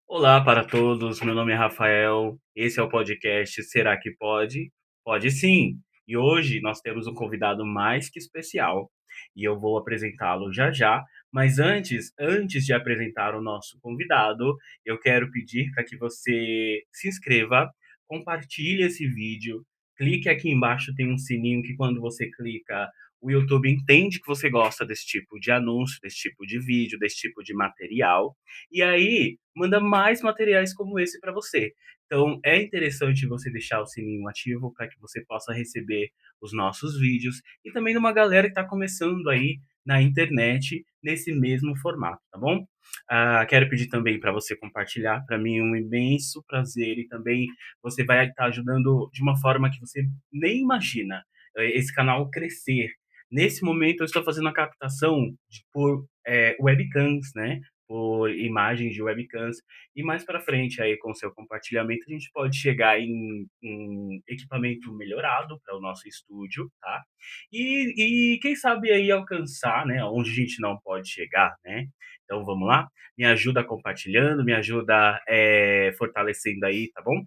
Olá para todos, meu nome é Rafael, esse é o podcast Será que Pode? Pode sim! E hoje nós temos um convidado mais que especial e eu vou apresentá-lo já já, mas antes de apresentar o nosso convidado, eu quero pedir para que você se inscreva, compartilhe esse vídeo, clique aqui embaixo, tem um sininho que quando você clica, o YouTube entende que você gosta desse tipo de anúncio, desse tipo de vídeo, desse tipo de material, e aí manda mais materiais como esse para você. Então é interessante você deixar o sininho ativo para que você possa receber os nossos vídeos e também de uma galera que está começando aí na internet nesse mesmo formato, tá bom? Quero pedir também para você compartilhar, para mim é um imenso prazer e também você vai estar ajudando de uma forma que você nem imagina esse canal crescer. Nesse momento eu estou fazendo a captação por webcams, né? Por imagens de webcams. E mais para frente, aí, com o seu compartilhamento, a gente pode chegar em equipamento melhorado para o nosso estúdio, tá? E quem sabe aí alcançar, né, onde a gente não pode chegar, né? Então vamos lá? Me ajuda compartilhando, me ajuda fortalecendo aí, tá bom?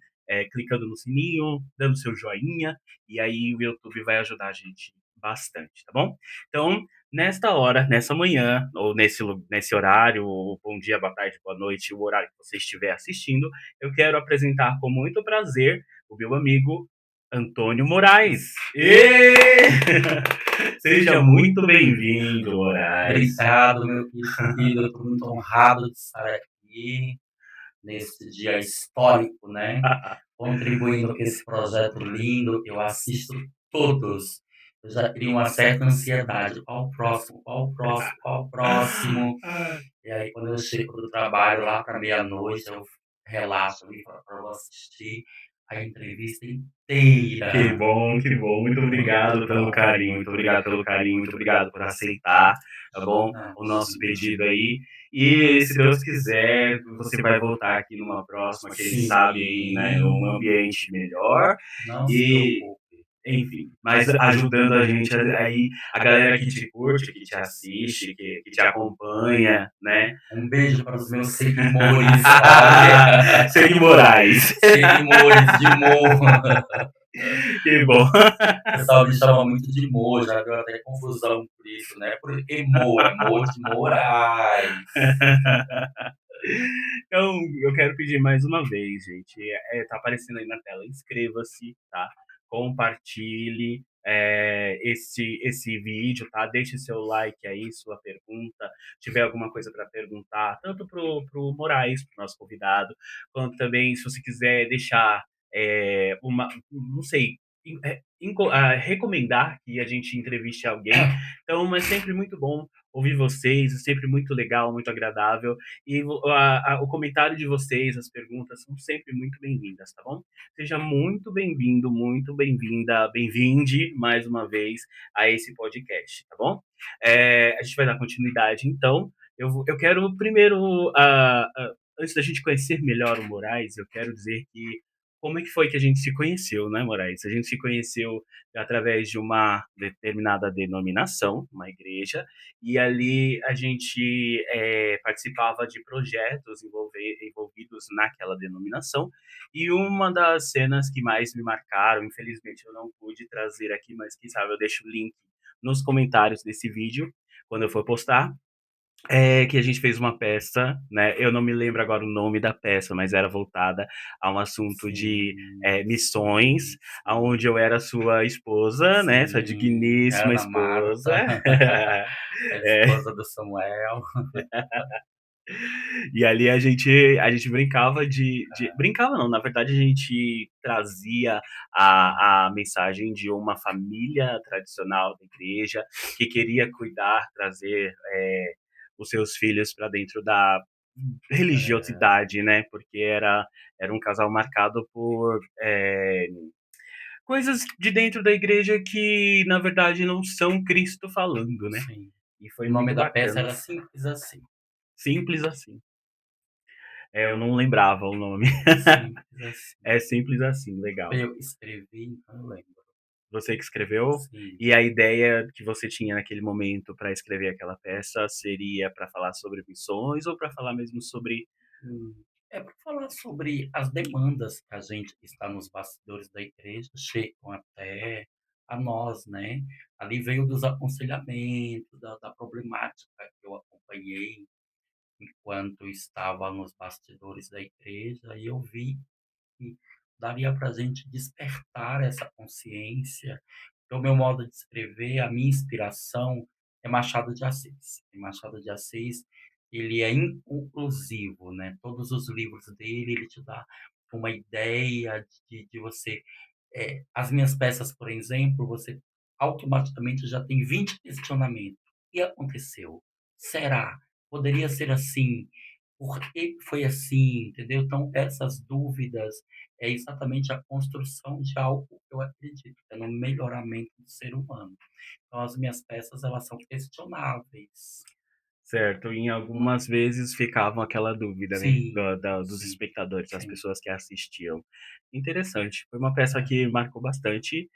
Clicando no sininho, dando seu joinha, e aí o YouTube vai ajudar a gente bastante, tá bom? Então, nesta hora, nessa manhã, ou nesse horário, ou bom dia, boa tarde, boa noite, o horário que você estiver assistindo, eu quero apresentar com muito prazer o meu amigo Antônio Moraes. Ê! Seja muito bem-vindo, Moraes. Obrigado, meu querido. Eu estou muito honrado de estar aqui nesse dia histórico, né? Contribuindo com esse projeto lindo. Eu assisto todos. Eu já crio uma certa ansiedade. Qual o próximo? Qual o próximo? Qual o próximo? E aí, quando eu chego do trabalho lá para meia-noite, eu relaxo ali para eu assistir a entrevista Que inteira. bom, que bom. Muito obrigado pelo carinho, muito obrigado pelo carinho, muito obrigado por aceitar, tá bom? Não, O nosso pedido aí. E se Deus quiser, você vai voltar aqui numa próxima, quem sabe aí, né, um ambiente melhor não se e, preocupe. enfim, mas ajudando a gente aí, a galera que te curte, que te assiste, que te acompanha, né? Um beijo para os meus seguidores. Olha, Segue Moraes. seguidores de Mo. Que bom. O pessoal me chama muito de Mo, já deu até confusão por isso, né? Porque Mo é Mo de Moraes. Então, eu quero pedir mais uma vez, gente. Tá aparecendo aí na tela. Inscreva-se, tá? Compartilhe esse vídeo, tá? Deixe seu like aí, sua pergunta. Se tiver alguma coisa para perguntar, tanto pro Moraes, pro nosso convidado, quanto também, se você quiser deixar não sei, recomendar que a gente entreviste alguém. Então, é sempre muito bom ouvir vocês, é sempre muito legal, muito agradável. E o comentário de vocês, as perguntas são sempre muito bem-vindas, tá bom? Seja muito bem-vindo, muito bem-vinda, bem-vinde mais uma vez a esse podcast, tá bom? A gente vai dar continuidade, então. Eu quero primeiro, antes da gente conhecer melhor o Moraes, eu quero dizer que como é que foi que a gente se conheceu, né, Moraes? A gente se conheceu através de uma determinada denominação, uma igreja, e ali a gente participava de projetos envolvidos naquela denominação. E uma das cenas que mais me marcaram, infelizmente eu não pude trazer aqui, mas quem sabe eu deixo o link nos comentários desse vídeo quando eu for postar. Que a gente fez uma peça, né? Eu não me lembro agora o nome da peça, mas era voltada a um assunto de Sim, missões, sim, aonde eu era sua esposa, né? Sua sim. digníssima Ana esposa. Marta, a É, esposa do Samuel. e ali a gente brincava brincava não, na verdade a gente trazia a mensagem de uma família tradicional da igreja que queria cuidar, trazer os seus filhos para dentro da É, religiosidade, né? Porque era um casal marcado por coisas de dentro da igreja que, na verdade, não são Cristo falando, né? sim. E O foi nome muito da peça bacana. era Simples Assim. Simples assim. Eu não lembrava o nome. Simples Assim. É simples assim, legal. Eu escrevi, então eu lembro. Você que escreveu? Sim. E a ideia que você tinha naquele momento para escrever aquela peça seria para falar sobre missões ou para falar mesmo sobre. É para falar sobre as demandas que a gente que está nos bastidores da igreja chegam até a nós, né. Ali veio dos aconselhamentos, da problemática que eu acompanhei enquanto estava nos bastidores da igreja, e eu vi que daria para a gente despertar essa consciência. O meu modo de escrever, a minha inspiração é Machado de Assis. E Machado de Assis, ele é inconclusivo, né, todos os livros dele, ele te dá uma ideia de você as minhas peças, por exemplo, você automaticamente já tem 20 questionamentos. "O que aconteceu? Será? Poderia ser assim? Por que foi assim?", entendeu? Então essas dúvidas é exatamente a construção de algo que eu acredito, que é no melhoramento do ser humano. Então as minhas peças, elas são questionáveis. Certo, em algumas vezes ficavam aquela dúvida, né, Sim, dos sim, espectadores, das sim. pessoas que assistiam. Interessante, foi uma peça É. que marcou bastante,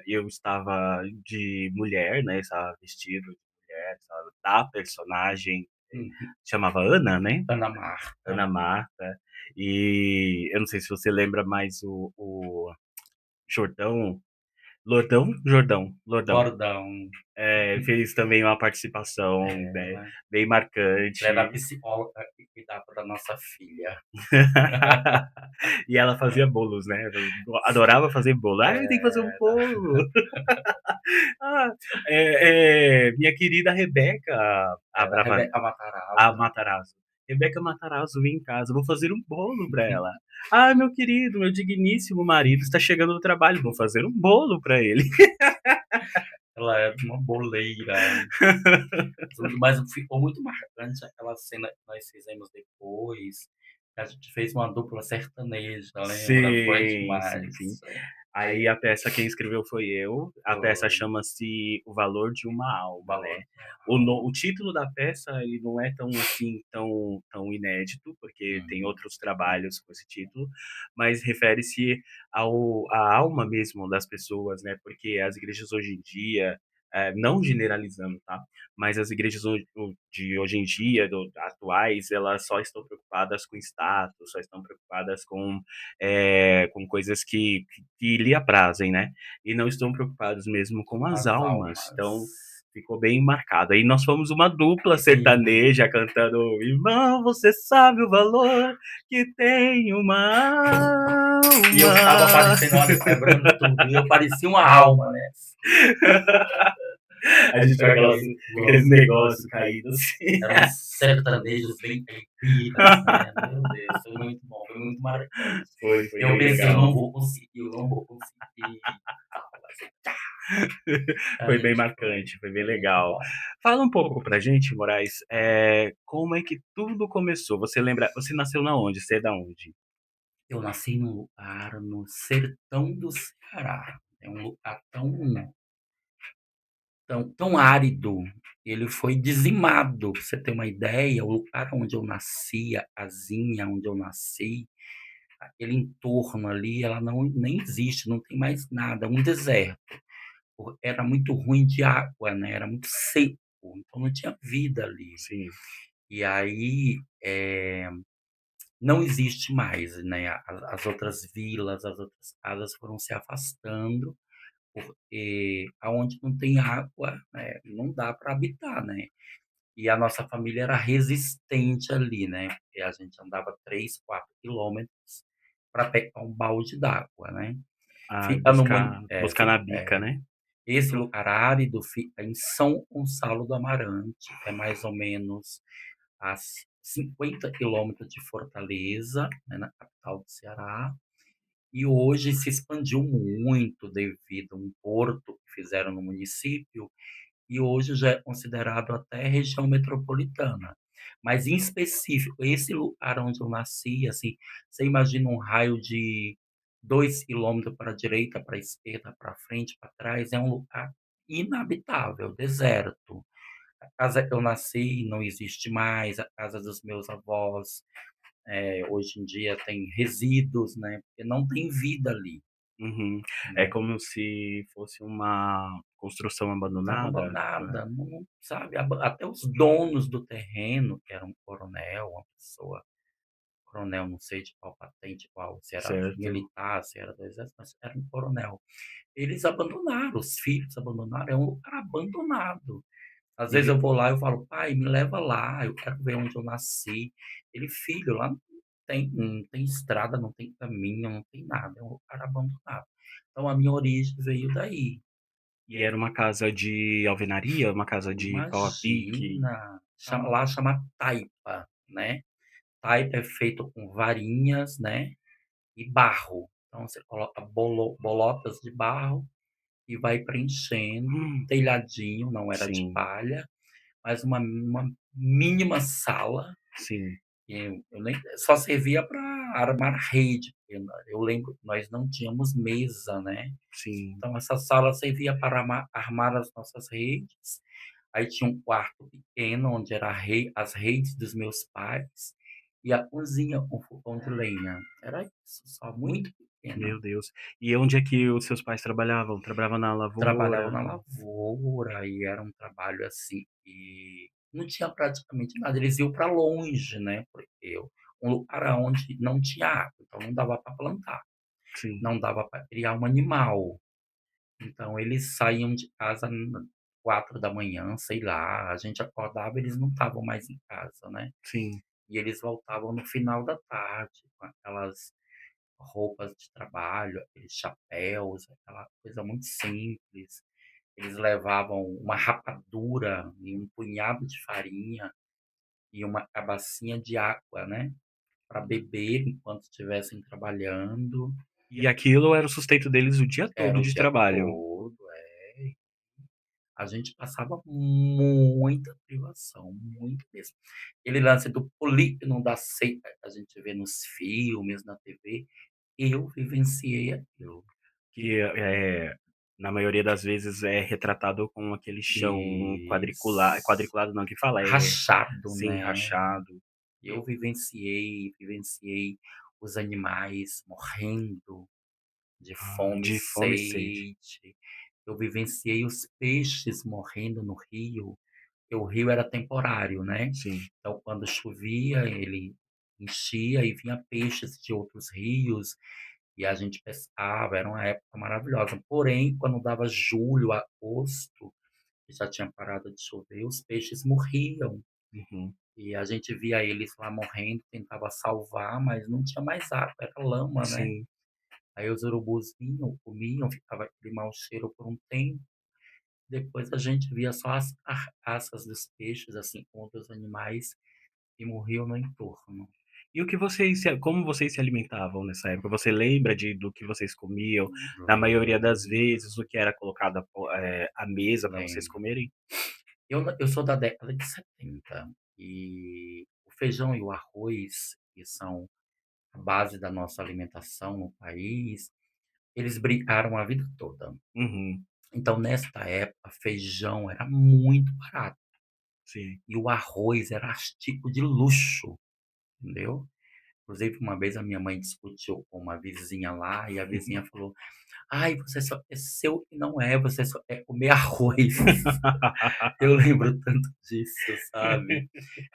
eu estava de mulher, né, estava vestido de mulher, estava da personagem, Uhum. chamava Ana, né, Ana Marta, Ana Marta, e eu não sei se você lembra, mais o Jordão, Lordão. Lordão. Fez também uma participação, né, Ela bem ela era a marcante. psicóloga que cuidava da nossa filha. E ela fazia bolos, né, eu adorava fazer bolo. "Ai, tem que fazer um Era, bolo". Ah, minha querida Rebeca, era Rebeca a Matarazzo. Matarazzo. "Rebeca Matarazzo vem em casa, vou fazer um bolo pra ela". "Ai, meu querido, meu digníssimo marido está chegando do trabalho, vou fazer um bolo pra ele". Ela era uma boleira, mas ficou muito marcante aquela cena que nós fizemos depois, que a gente fez uma dupla sertaneja, lembra? Foi Sim, sim, sim. demais. Aí a peça quem escreveu foi eu, a peça Foi chama-se O Valor de uma o Alma, valor né. de uma O alma. título da peça ele não é tão, assim, tão inédito, porque tem Uhum. outros trabalhos com esse título, mas refere-se ao à alma mesmo das pessoas, né, porque as igrejas hoje em dia, não generalizando, tá, mas as igrejas de hoje em dia, atuais, elas só estão preocupadas com status, só estão preocupadas com coisas que lhe aprazem, né, e não estão preocupados mesmo com as As almas, então almas. ficou bem marcado. Aí nós fomos uma dupla Sim. sertaneja cantando: "Irmão, você sabe o valor que tem uma E eu ficava alma". parecendo, olha, quebrando tudo, e eu parecia uma alma, né. A gente com Aquelas aqueles negócios caídos assim. eram sertanejos bem caipiras, né. Meu Deus, foi muito bom, foi muito marcante. Foi Eu bem pensei: "Eu legal. não vou conseguir, eu não vou conseguir", a Foi bem gente foi. marcante, foi bem Foi muito legal. bom. Fala um pouco pra gente, Moraes, como é que tudo começou? Você nasceu na onde? Você é da onde? Eu nasci num lugar no sertão do Ceará, é um lugar tão árido, ele foi dizimado, pra você ter uma ideia, o lugar onde eu nasci, a casinha onde eu nasci, aquele entorno ali, ela não nem existe, não tem mais nada, é um deserto. Era muito ruim de água, né, era muito seco, então não tinha vida ali. Sim. E aí, não existe mais, né, as outras vilas, as outras casas foram se afastando, porque aonde não tem água, não dá para habitar, né. E a nossa família era resistente ali, né, porque a gente andava 3, 4 quilômetros para pegar um balde d'água, né. Ah, Fica no muni é, buscar na fi bica, é, né? esse lugar árido fica em São Gonçalo do Amarante, que é mais ou menos a 50 quilômetros de Fortaleza, né, na capital do Ceará, e hoje se expandiu muito devido a um porto que fizeram no município, e hoje já é considerado até região metropolitana. Mas em específico, esse lugar onde eu nasci, assim, você imagina um raio de 2 quilômetros para a direita, para a esquerda, para frente, para trás, é um lugar inabitável, deserto. A casa que eu nasci não existe mais, a casa dos meus avós, hoje em dia tem resíduos, né, porque não tem vida ali, Uhum. É né. como se fosse uma construção Estava abandonada, né? abandonada, não sabe, até os donos do terreno, que era um coronel, uma pessoa coronel, não sei de qual patente, qual, se era Certo. militar, se era do exército, mas era um coronel. Eles abandonaram, os filhos abandonaram, é um lugar abandonado. Às vezes E eu vou lá, e eu falo: "Pai, me leva lá, eu quero ver onde eu nasci". Ele: "Filho, lá não tem estrada, não tem caminho, não tem nada, é um lugar abandonado". Então a minha origem veio daí. e era uma casa de alvenaria, uma casa de pau a pique? Imagina, lá chama taipa, né. Taipa é feito com varinhas, né, e barro. Então você coloca bolotas de barro e vai preenchendo, Hum, telhadinho, não era de sim, palha, mas uma mínima sala. sim, Eu nem só servia para armar rede, porque eu lembro que nós não tínhamos mesa, né. sim. Então essa sala servia para armar as nossas redes, aí tinha um quarto pequeno onde era as redes dos meus pais, e a cozinha com fogão de lenha. Era isso, só muito pequena. Meu Deus. E onde é que os seus pais trabalhavam? Trabalhavam na Trabalhava lavoura? na lavoura e era um trabalho, assim, que não tinha praticamente nada, eles iam para longe, né, porque um lugar aonde não tinha água, então não dava para plantar, Sim, não dava para criar um animal. Então eles saíam de casa 4 da manhã, sei lá, a gente acordava, eles não estavam mais em casa, né. sim. E eles voltavam no final da tarde com aquelas roupas de trabalho, aqueles chapéus, aquela coisa muito simples. Eles levavam uma rapadura e um punhado de farinha e uma bacinha de água, né, para beber enquanto estivessem trabalhando. E aquilo era o sustento deles o dia Era todo o de dia trabalho. todo, é. A gente passava muita privação, muito mesmo. Aquele lance do polígono da seita que a gente vê nos filmes, na TV, eu vivenciei aquilo. Que, na maioria das vezes é retratado com aquele chão Isso. quadriculado não, que fala? Rachado, Sim, né. rachado. Eu vivenciei os animais morrendo de fome e De fome e sede. sede. Eu vivenciei os peixes morrendo no rio. Porque o rio era temporário, né. Sim, Então quando chovia, ele enchia e vinha peixes de outros rios, e a gente pescava, era uma época maravilhosa. Porém, quando dava julho, agosto, que já tinha parado de chover, os peixes morriam, uhum. e a gente via eles lá morrendo, tentava salvar, mas não tinha mais água, era lama, né. Sim. Aí os urubus vinham, comiam, ficava aquele mau cheiro por um tempo, depois a gente via só as carcaças dos peixes, assim como dos animais que morriam no entorno. E o que vocês se como vocês se alimentavam nessa época? Você lembra do que vocês comiam? Na maioria das Lembro, vezes, o que era colocado à mesa para vocês lembro. comerem? Eu sou da década de 70 e o feijão e o arroz, que são a base da nossa alimentação no país, eles brilharam a vida toda. Uhum, Então, nesta época, feijão era muito barato sim. e o arroz era artigo de luxo, entendeu? Inclusive, uma vez a minha mãe discutiu com uma vizinha lá e a vizinha falou: "Ai, você só quer ser o que não é, você só quer comer arroz". Eu lembro tanto disso, sabe.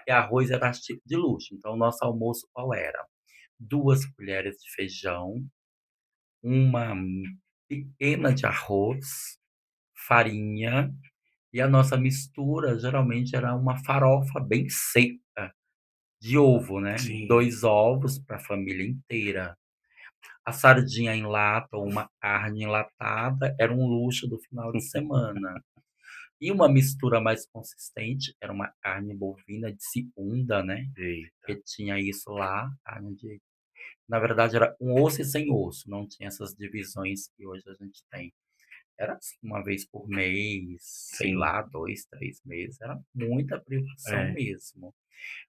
E arroz era artigo de luxo, então o nosso almoço qual era? 2 colheres de feijão, uma pequena de arroz, farinha, e a nossa mistura geralmente era uma farofa bem seca, de ovo, né, Sim. 2 ovos para a família inteira. A sardinha em lata ou uma carne enlatada era um luxo do final de semana. E uma mistura mais consistente era uma carne bovina de segunda, né, Eita, que tinha isso lá, carne de na verdade era com osso e sem osso, não tinha essas divisões que hoje a gente tem. Era assim, uma vez por mês, sei sim. lá, 2, 3 meses, era muita privação É, mesmo.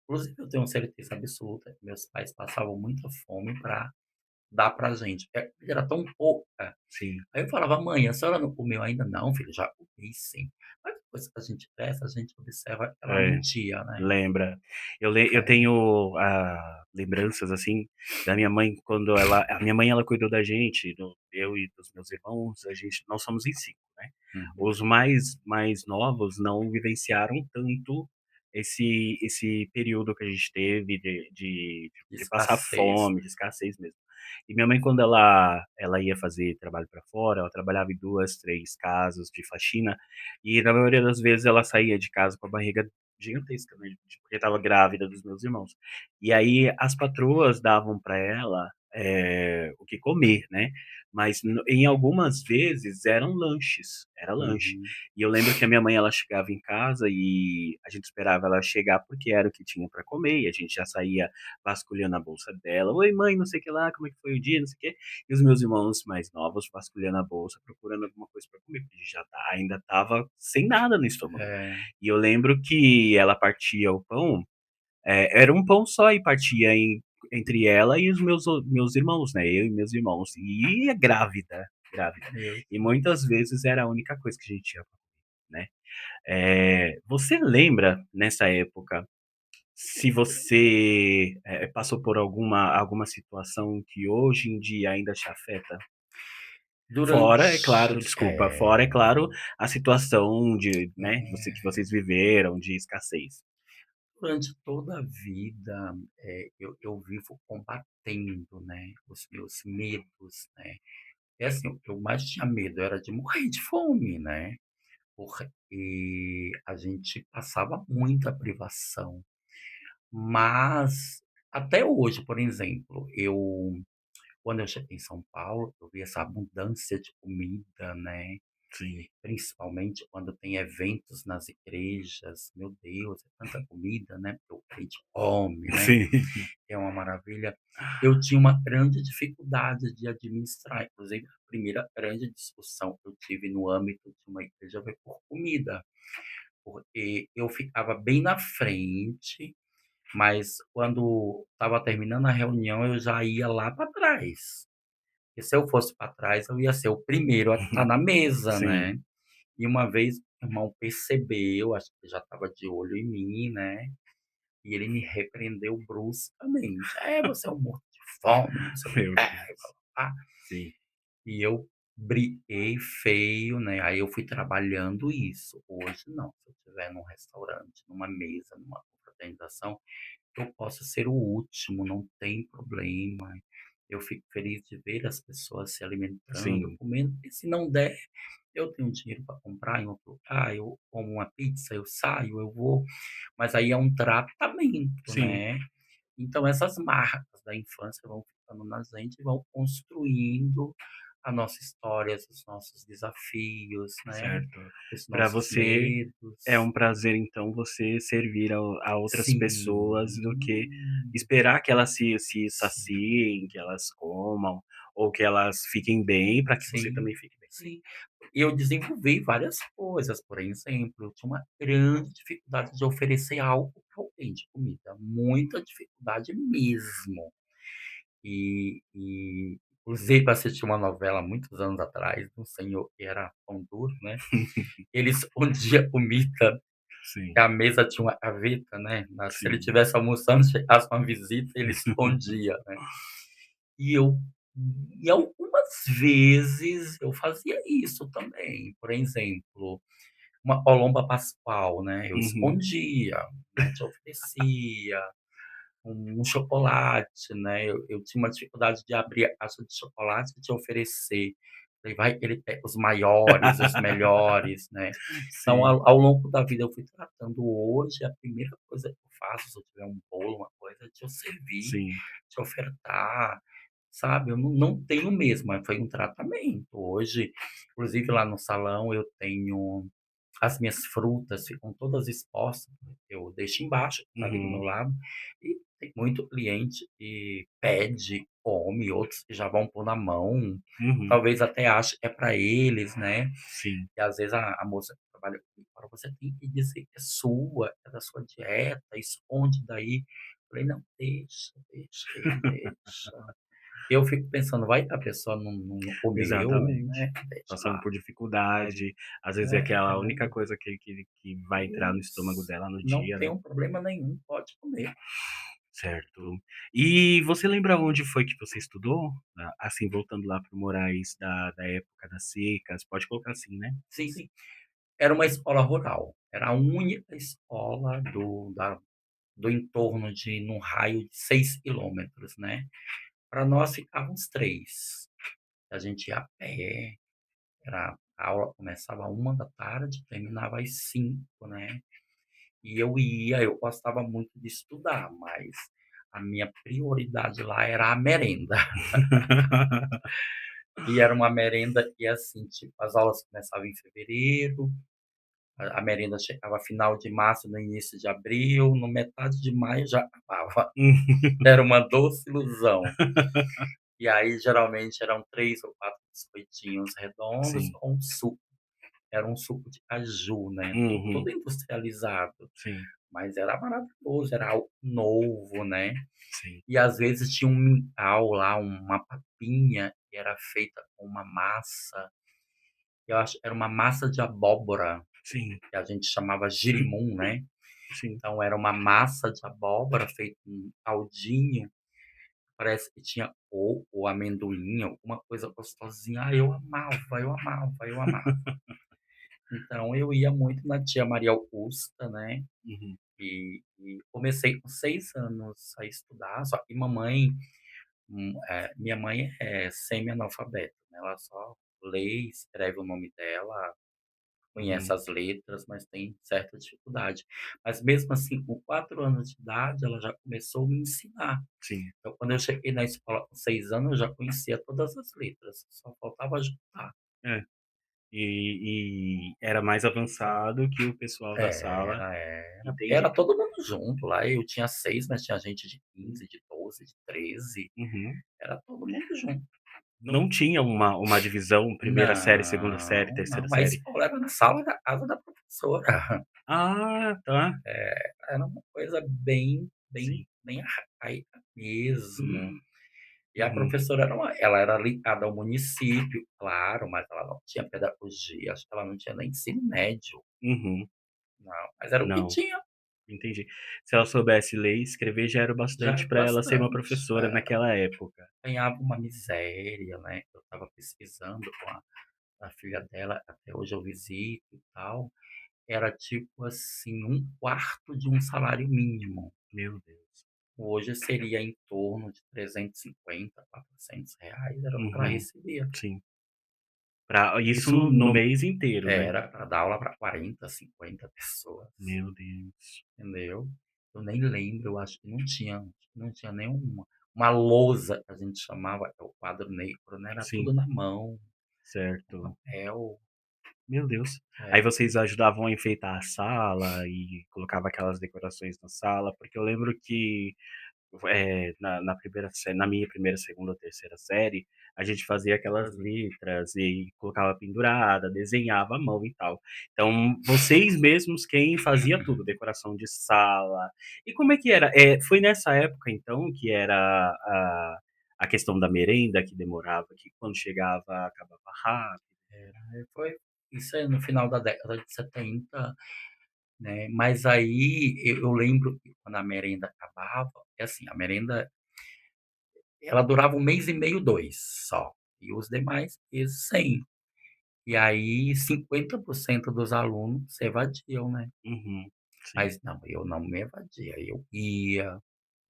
Inclusive eu tenho certeza absoluta que meus pais passavam muita fome para dar pra gente, porque a comida era tão pouca. sim. Aí eu falava: "Mãe, a senhora não comeu ainda?", "Não filho, já comi sim". Mas depois que a gente cresce, a gente observa que ela É. mentia, né. Lembra. Eu É. tenho, lembranças, assim, da minha mãe quando a minha mãe ela cuidou da gente, eu e dos meus irmãos, nós somos em 5, né. Uhum. Os mais novos não vivenciaram tanto, esse período que a gente teve de passar Escassez. fome, de escassez mesmo. E minha mãe, quando ela ia fazer trabalho para fora, ela trabalhava em 2, 3 casas de faxina, e na maioria das vezes ela saía de casa com a barriga gigantesca, né, porque estava grávida dos meus irmãos. E aí as patroas davam para ela, o que comer, né, mas em algumas vezes eram lanches, era lanche. Uhum. E eu lembro que a minha mãe, ela chegava em casa e a gente esperava ela chegar, porque era o que tinha para comer, e a gente já saía vasculhando a bolsa dela. "Oi mãe, não sei o que lá, como é que foi o dia, não sei o quê". E os meus irmãos mais novos vasculhando a bolsa, procurando alguma coisa para comer, porque a gente ainda estava sem nada no estômago. É, E eu lembro que ela partia o pão, era um pão só e partia entre ela e os meus irmãos, né, eu e meus irmãos. E grávida, grávida. meu E muitas Deus. vezes era a única coisa que a gente tinha, né. Você lembra, nessa época, se você, passou por alguma situação que hoje em dia ainda te afeta? Fora, é claro, Durante desculpa, é, fora, é claro, a situação de, né, que é, vocês viveram de escassez. durante toda a vida, eu vivo combatendo, né, os meus medos, né. É assim, o que eu mais tinha medo era de morrer de fome, né, porque a gente passava muita privação. Mas até hoje, por exemplo, quando eu cheguei em São Paulo, eu vi essa abundância de comida, né, Sim, principalmente quando tem eventos nas igrejas, meu Deus, é tanta comida, né, porque o crente come, né, sim, é uma maravilha. Eu tinha uma grande dificuldade de administrar, inclusive a primeira grande discussão que eu tive no âmbito de uma igreja foi por comida, porque eu ficava bem na frente, mas quando estava terminando a reunião, eu já ia lá para trás. E se eu fosse para trás, eu ia ser o primeiro a estar na mesa, sim, né. E uma vez o irmão percebeu, acho que ele já estava de olho em mim, né, e ele me repreendeu bruscamente: "É, você é um morto de fome, não sei o que meu e Deus. blá-blá-blá". Sim, E eu briguei feio, né, aí eu fui trabalhando isso. Hoje não, se eu estiver num restaurante, numa mesa, numa confraternização, eu posso ser o último, não tem problema. Eu fico feliz de ver as pessoas se alimentando, sim, comendo, e se não der, eu tenho dinheiro para comprar em outro lugar, eu como uma pizza, eu saio, eu vou, mas aí é um tratamento, sim, né. Então essas marcas da infância vão ficando na gente e vão construindo a nossa história, os nossos desafios, né, certo. os Para nossos você é medos. um prazer, então, você servir a outras pessoas do que Sim, esperar que elas se sim. saciem, que elas comam, ou que elas fiquem bem, para que você Sim, também fique bem. sim. E eu desenvolvi várias coisas, por exemplo, eu tinha uma grande dificuldade de oferecer algo para alguém de comida, muita dificuldade mesmo. E inclusive assisti uma novela muitos anos atrás, de um senhor que era pão duro, né, ele escondia comida, Sim, a mesa tinha uma gaveta, né, se ele sim. estivesse almoçando, chegasse uma visita, ele escondia, né. E eu e algumas vezes eu fazia isso também. Por exemplo, uma colomba pascual, né, eu Uhum. escondia, né, te oferecia, um chocolate, né, eu tinha uma dificuldade de abrir a caixa de chocolate e te oferecer. Falei: "Vai que ele pega os maiores, os melhores", né. Então Sim, ao longo da vida eu fui tratando. Hoje a primeira coisa que eu faço, se eu tiver um bolo, uma coisa, é te eu servir, sim. te ofertar. Sabe, eu não tenho mesmo, mas foi um tratamento. Hoje, inclusive lá no salão eu tenho as minhas frutas ficam todas expostas, eu deixo embaixo, tá ali do meu Uhum, lado, e tem muito cliente que pede, come, outros que já vão pôr na mão, uhum. talvez até ache que é para eles, né. Sim. E às vezes a moça que trabalha comigo fala: "Você tem que dizer que é sua, é da sua dieta, esconde daí". Falei: "Não, deixa, deixa ele, deixa". Eu fico pensando, vai que a pessoa não comeu, Exatamente. né, deixa Passando lá. por dificuldade, às vezes é aquela É, única coisa que vai entrar no estômago isso. dela no Não dia, tem né. um problema nenhum, pode comer. Certo. E você lembra onde foi que você estudou? Assim, voltando lá para o Moraes da época das secas, pode colocar assim, né. Sim, sim. Era uma escola rural, era a única escola do entorno de num raio de 6 quilômetros, né. Para nós ficavam uns 3. A gente ia a pé, a aula começava 13h, terminava às 5, né. E eu gostava muito de estudar, mas a minha prioridade lá era a merenda. E era uma merenda que, assim, tipo, as aulas começavam em fevereiro, a merenda chegava final de março, no início de abril, no metade de maio já acabava. Era uma doce ilusão. E aí, geralmente, eram 3 ou 4 biscoitinhos redondos Sim. com suco. Era um suco de caju, né, tudo Uhum. industrializado, Sim, mas era maravilhoso, era algo novo, né. sim, E às vezes tinha um mingau lá, uma papinha que era feita com uma massa, eu acho era uma massa de abóbora, sim, que a gente chamava girimum, né. sim. Então era uma massa de abóbora feita um caldinho, parece que tinha ou amendoim, alguma coisa gostosinha. Ah, eu amava, eu amava, eu amava. Então eu ia muito na Tia Maria Augusta, né, Uhum, e comecei com 6 anos a estudar, só que mamãe, minha mãe é semi-analfabeta, né, ela só lê e escreve o nome dela, conhece uhum. as letras, mas tem certa dificuldade. Mas mesmo assim, com 4 anos de idade, ela já começou a me ensinar. Sim. Então quando eu cheguei na escola com 6 anos, eu já conhecia todas as letras, só faltava juntar. É. E era mais avançado que o pessoal da sala. Porque era Entendi. todo mundo junto lá, eu tinha 6, mas tinha gente de 15, de 12, de 13, Uhum. era todo mundo junto. Não tinha uma divisão, primeira série, segunda série, Não, terceira não, a série? escola era na sala da casa da professora. Ah, tá. Era uma coisa bem bem Sim. bem arcaica mesmo. E a Uhum, professora ela era ligada ao município, claro, mas ela não tinha pedagogia, acho que ela não tinha nem ensino médio, uhum. não, mas era o que Não, tinha, entendi. Se ela soubesse ler e escrever, já era o já bastante era para ela ser uma bastante. professora naquela época. Ganhava uma miséria, né, eu estava pesquisando com a filha dela, até hoje eu visito e tal, era tipo assim, um quarto de um salário mínimo. Meu Deus. Hoje seria em torno de 350, R$ 400, era o que ela Uhum. recebia. Sim. Pra isso Isso no no mês inteiro, né? Era para dar aula para 40, 50 pessoas, Meu Deus. entendeu. Eu nem lembro, eu acho que não tinha nenhuma uma lousa, que a gente chamava, que é o quadro negro, né, era tudo Sim, na mão, no certo. papel. Meu Deus. Aí É, vocês ajudavam a enfeitar a sala e colocava aquelas decorações na sala, porque eu lembro que, na primeira sé na minha primeira, segunda ou terceira série, a gente fazia aquelas letras e colocava pendurada, desenhava à mão e tal. Então, vocês mesmos quem fazia tudo, decoração de sala. E como é que era? Foi nessa época então que era a questão da merenda que demorava, que quando chegava acabava rápido? foi isso aí no final da década de 70, né, mas aí eu lembro que quando a merenda acabava, é assim, a merenda ela durava 1 mês e meio, 2 só, e os demais meses sem. E aí 50% dos alunos se evadiam, né. Uhum, sim, Mas não, eu não me evadia, eu ia,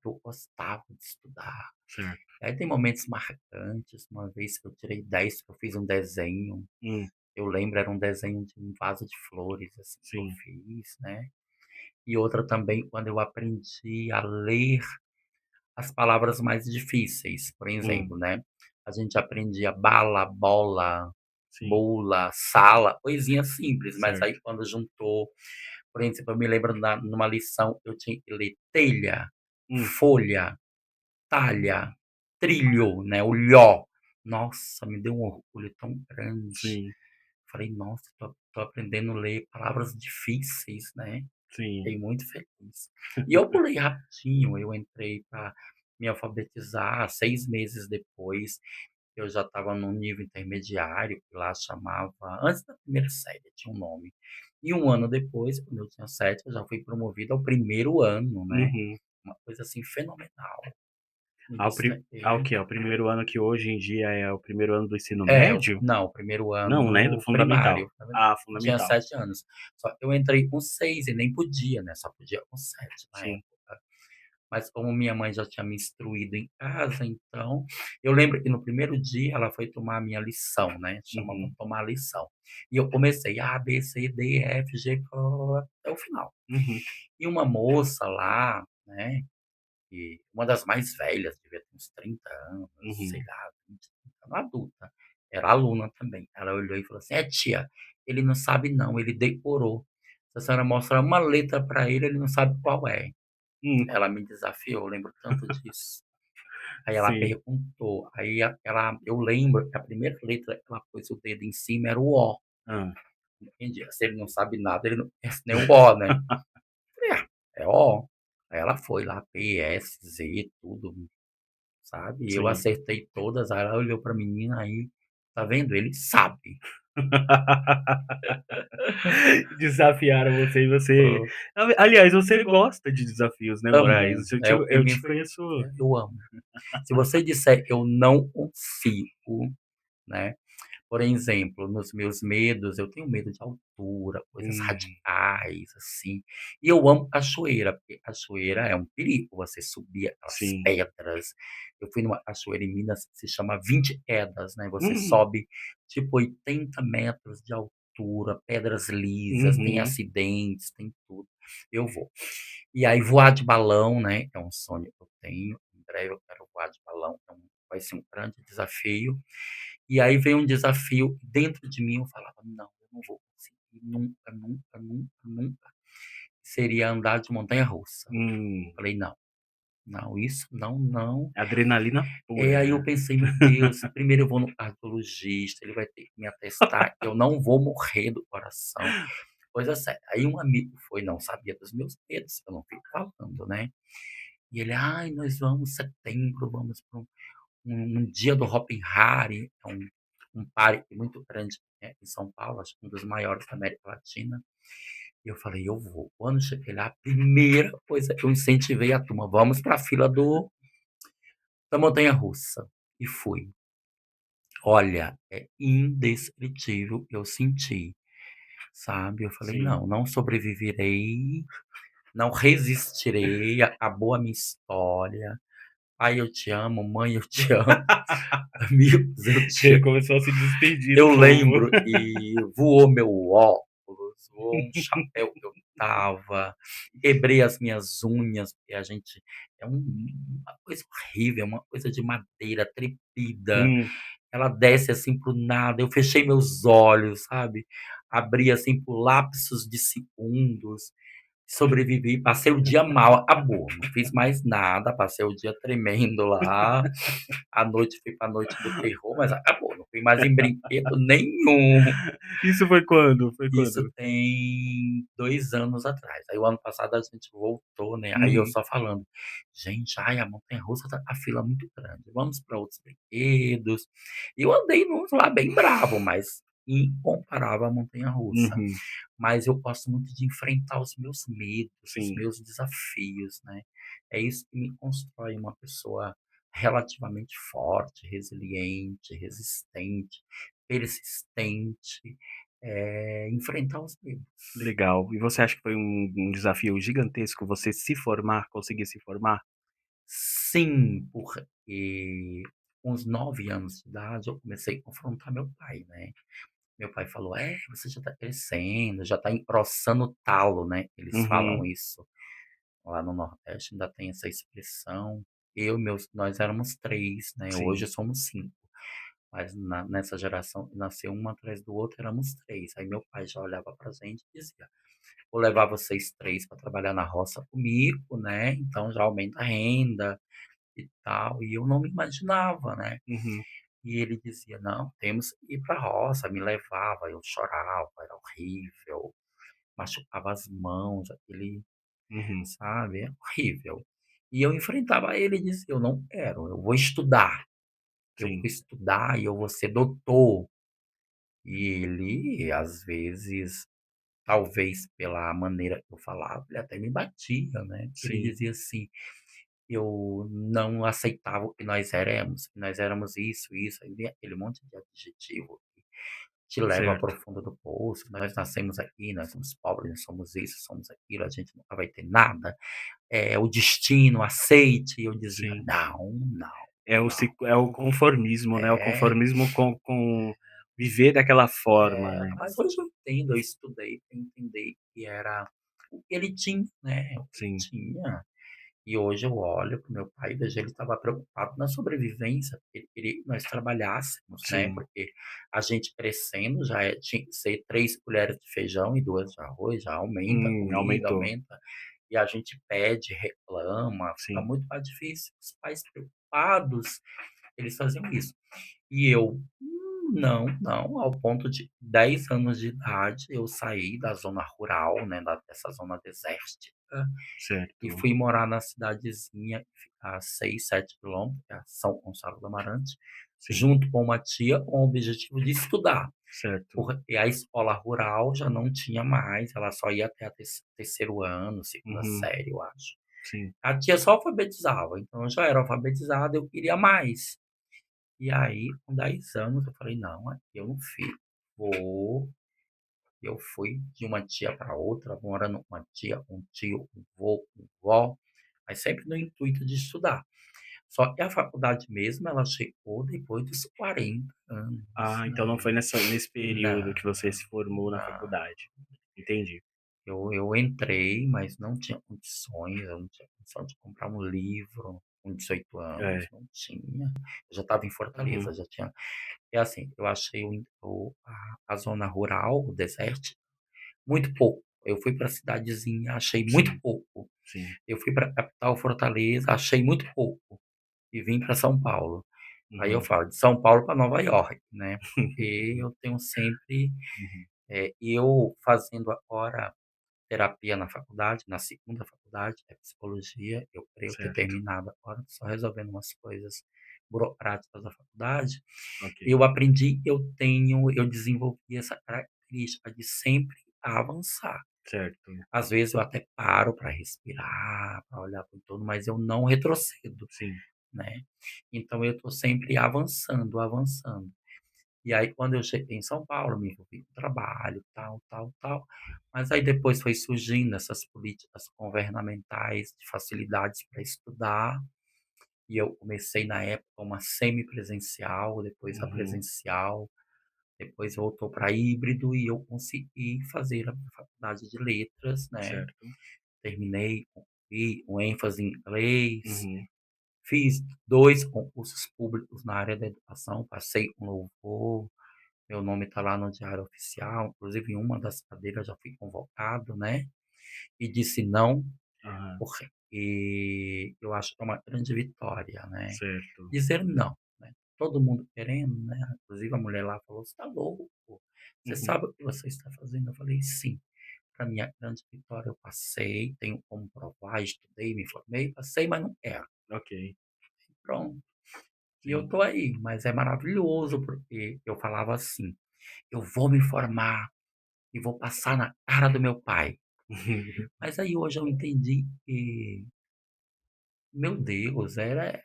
eu gostava de estudar. certo. Aí tem momentos marcantes, uma vez que eu tirei 10 que eu fiz um desenho, Hum, eu lembro era um desenho de um vaso de flores, assim, que eu sim. fiz, né. E outra também quando eu aprendi a ler as palavras mais difíceis, por Hum, exemplo, né, a gente aprendia bala, bola, sim, bula, sala, coisinha simples, mas aí certo. quando juntou, por exemplo, eu me lembro numa lição eu tinha que ler telha, Hum, folha, talha, trilho, né, o lhó. Nossa, me deu um orgulho tão grande. sim, Falei: "Nossa, tô aprendendo a ler palavras difíceis, né". sim. Fiquei muito feliz. E eu pulei rapidinho, eu entrei para me alfabetizar, 6 meses depois, eu já estava no nível intermediário, que lá chamava antes da primeira série, tinha um nome. E 1 ano depois, quando eu tinha 7, eu já fui promovido ao primeiro ano, né, Uhum. uma coisa, assim, fenomenal. me Ao disse pri ao ele quê? Ao primeiro ano que hoje em dia é o primeiro ano do ensino é, médio? não, o primeiro ano Não, né, do do fundamental. primário, tá vendo? Ah, Eu tinha fundamental. 7 anos. Só eu entrei com 6 e nem podia, né, só podia com 7 na Sim. época. Mas como minha mãe já tinha me instruído em casa, então eu lembro que no primeiro dia ela foi tomar a minha lição, né, chamavam Uhum, tomar a lição. E eu comecei A, B, C, D, E, F, G, até o final. uhum, E uma moça lá, né, e uma das mais velhas, devia ter uns 30 anos, sei uhum. lá, 20, uma adulta, era aluna também. Ela olhou e falou assim: "É tia, ele não sabe não, ele decorou. Se a senhora mostrar uma letra para ele, ele não sabe qual é". Hum, Ela me desafiou, eu lembro tanto disso. Aí ela sim. perguntou, aí ela eu lembro que a primeira letra que ela pôs o dedo em cima era o O. Hã. Entendi, se ele não sabe nada, ele não conhece nem o O, né. Falei: "Ah, é O". Aí ela foi lá, P, S, Z, tudo, sabe. E eu Sim. acertei todas, aí ela olhou pra menina, aí: "Tá vendo, ele sabe". Desafiaram você e você Pô, aliás, você gosta de desafios, né, amo, morais. é o que Eu me te conheço eu amo. Se você disser: "Eu não consigo", né. Por exemplo, nos meus medos, eu tenho medo de altura, coisas hum, radicais, assim. E eu amo cachoeira, porque cachoeira é um perigo, você subir aquelas sim. pedras. Eu fui numa cachoeira em Minas que se chama 20 Quedas, né, você Uhum, sobe, tipo, 80 metros de altura, pedras lisas, tem uhum, acidentes, tem tudo. Eu vou. E aí voar de balão, né, é um sonho que eu tenho, em breve eu quero voar de balão, vai ser um grande desafio. E aí veio um desafio dentro de mim, eu falava: "Não, eu não vou conseguir nunca, nunca, nunca, nunca", seria andar de montanha-russa. hum. Falei: "Não, não, isso não, não". Adrenalina Aí eu pura. pensei: "Meu Deus, primeiro eu vou no cardiologista, ele vai ter que me atestar, eu não vou morrer do coração, coisa séria". Aí um amigo foi, não sabia dos meus medos, eu não fico falando, né. E ele: "Ai, nós vamos setembro, vamos para um dia do Hopi Hari, é um parque muito grande, em São Paulo, acho que um dos maiores da América Latina". E eu falei: "Eu vou". Quando cheguei lá, a primeira coisa que eu incentivei a turma: "Vamos para a fila da montanha-russa". E fui. Olha, é indescritível, eu senti, sabe. Eu falei: Sim. "Não, não sobreviverei, não resistirei, acabou a minha história. Pai, eu te amo, mãe, eu te amo, amigos, eu te Ele amo". começou a se despedir do Eu povo. lembro e voou meu óculos, voou um chapéu que eu estava, quebrei as minhas unhas, porque a gente é uma coisa horrível, uma coisa de madeira trepida, Hum. ela desce, assim, para o nada, eu fechei meus olhos, sabe, abri, assim, por lapsos de segundos, sobrevivi, passei o dia mal, acabou, não fiz mais nada, passei o dia tremendo lá. A noite foi pra noite do terror, mas acabou, não fui mais em brinquedo nenhum. Isso foi quando? Foi Isso quando? tem 2 anos atrás. Aí o ano passado a gente voltou, né, aí eu Uhum. só falando: "Gente, ai, a montanha-russa tá a fila é muito grande, vamos pra outros brinquedos". E eu andei nos lá bem bravo, mas incomparável à montanha-russa. Uhum. Mas eu gosto muito de enfrentar os meus medos, os Sim. meus desafios, né. É isso que me constrói uma pessoa relativamente forte, resiliente, resistente, persistente, enfrentar os medos. Legal. E você acha que foi um desafio gigantesco você se formar, conseguir se formar? Sim, porque com uns 9 anos de idade eu comecei a confrontar meu pai, né. Meu pai falou: "É, você já está crescendo, já está engrossando o talo", né, eles falam Uhum. isso. Lá no Nordeste ainda tem essa expressão. Nós éramos 3, né, hoje Sim. somos 5, mas nessa geração que nasceu um atrás do outro, éramos 3. Aí meu pai já olhava pra gente e dizia: "Vou levar vocês 3 para trabalhar na roça comigo, né, então já aumenta a renda e tal", e eu não me imaginava, né. Uhum. E ele dizia: "Não, temos que ir pra roça", me levava, eu chorava, era horrível, machucava as mãos, aquele. Uhum. Sabe, é horrível. E eu enfrentava ele e dizia: "Eu não quero, eu vou Sim. estudar e eu vou ser doutor". E ele, às vezes, talvez pela maneira que eu falava, ele até me batia, né, ele Sim. dizia assim eu não aceitava o que nós éramos isso, aí vinha aquele monte de adjetivo que te leva para o certo. fundo do poço, nós nascemos aqui, nós somos pobres, nós somos isso, somos aquilo, a gente nunca vai ter nada, é o destino, aceite, e eu dizia: Sim. "Não, não, É o conformismo, né, o é, conformismo com viver daquela forma, né. mas hoje eu entendo, eu estudei para entender que era o que ele tinha, né, o que ele Sim, tinha. E hoje eu olho para o meu pai e vejo ele estava preocupado na sobrevivência, porque ele queria que nós trabalhássemos, né, sim. porque a gente crescendo já tinha que ser 3 colheres de feijão e 2 de arroz, já aumenta a comida, Aumentou. aumenta, e a gente pede, reclama, fica Sim. muito mais difícil. Os pais preocupados, eles faziam isso. E eu: não, não", ao ponto de 10 anos de idade eu saí da zona rural, né, dessa zona desértica e Certo. fui morar na cidadezinha que fica a 6, 7 quilômetros, que é São Gonçalo do Amarante, Sim. junto com uma tia, com o objetivo de estudar, Certo. porque a escola rural já não tinha mais, ela só ia até a terceiro ano, segunda Uhum. série, eu acho. Sim. A tia só alfabetizava, então eu já era alfabetizado, eu queria mais. E aí, com 10 anos, eu falei: "Não, aqui eu não fico, vou". Eu fui de uma tia para outra, morando com uma tia, um tio, um vô, um vó, mas sempre no intuito de estudar. Só que a faculdade mesmo, ela chegou depois dos 40 anos, Ah, então não né. foi nesse período Não, que você se formou na não. faculdade. Entendi. Eu entrei, mas não tinha condições, eu não tinha condição de comprar um livro com 18 anos, É. não tinha. Eu já estava em Uhum. Fortaleza, já tinha é assim, eu achei a zona rural, o deserto, muito pouco. Eu fui para a cidadezinha, achei muito Sim, pouco. sim. Eu fui para a capital, Fortaleza, achei muito pouco, e vim para São Paulo. Aí eu Uhum. falo, de São Paulo para Nova York, né, porque eu tenho sempre Uhum. eu fazendo agora terapia na faculdade, na segunda faculdade, é psicologia, eu creio ter Certo. terminado agora, só resolvendo umas coisas burocráticas da faculdade. Ok. Eu desenvolvi essa característica de sempre avançar. Certo. Às vezes eu até paro para respirar, para olhar para o entorno, mas eu não retrocedo, Sim. né. Então eu estou sempre avançando, avançando. E aí quando eu cheguei em São Paulo, me envolvi com trabalho, tal, tal, tal, mas aí depois foi surgindo essas políticas governamentais de facilidades para estudar, e eu comecei na época uma semipresencial, depois a Uhum. presencial, depois voltou para híbrido e eu consegui fazer a minha faculdade de letras, né. Certo. Terminei com ênfase em inglês, Uhum. fiz 2 concursos públicos na área da educação, passei com louvor, meu nome está lá no diário oficial, inclusive em uma das cadeiras já fui convocado, né, e disse não, Aham. porque eu acho que é uma grande vitória, né, Certo. dizer não, né. Todo mundo querendo, né, inclusive a mulher lá falou: "Você está louco, você Uhum. sabe o que você está fazendo?" Eu falei: "Sim". Para minha grande vitória eu passei, tenho como provar, estudei, me formei, passei, mas não quero. Ok. Pronto. E eu Sim. tô aí, mas é maravilhoso, porque eu falava assim: "Eu vou me formar e vou passar na cara do meu pai". Mas aí hoje eu entendi que, meu Deus,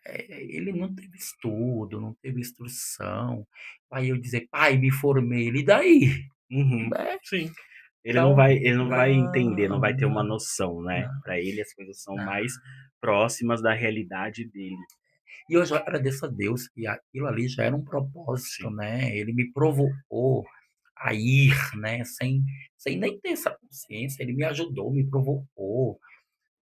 ele não teve estudo, não teve instrução. Aí eu dizer: "Pai, me formei", ele: "E daí?", Uhum. né. Sim. Então Ele não vai entender, não não, vai ter uma não, noção, né. não, Pra ele as coisas são mais não. próximas da realidade dele. E eu já agradeço a Deus que aquilo ali já era um propósito, Sim, né, ele me provocou a ir, né, sem nem ter essa consciência, ele me ajudou, me provocou,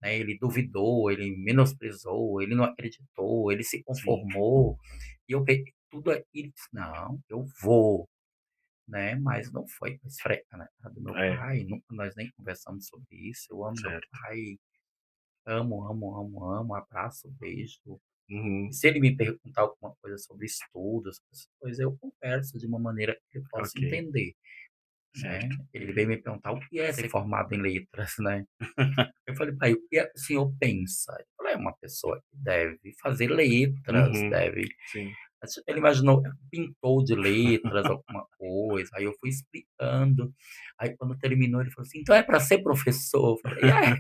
né, ele duvidou, ele menosprezou, ele não acreditou, ele se sim, conformou, e eu peguei tudo aquilo e disse: "Não, eu vou", né, mas não foi com esfrega na cara do meu é, pai, nunca nós nem conversamos sobre isso, eu amo meu certo. pai, amo, amo, amo, amo, abraço, beijo. Uhum, E se ele me perguntar alguma coisa sobre estudos, essas coisas, eu converso de uma maneira que ele possa ok, entender, né. certo. Ele veio me perguntar: "O que é ser formado em letras?", né. Eu falei: "Pai, o que é que o senhor pensa?". Ele falou: "É uma pessoa que deve fazer letras, Uhum, deve". sim, Ele imaginou, pintou de letras alguma coisa, aí eu fui explicando, aí quando terminou ele falou assim: "Então é para ser professor?" Eu falei: "É,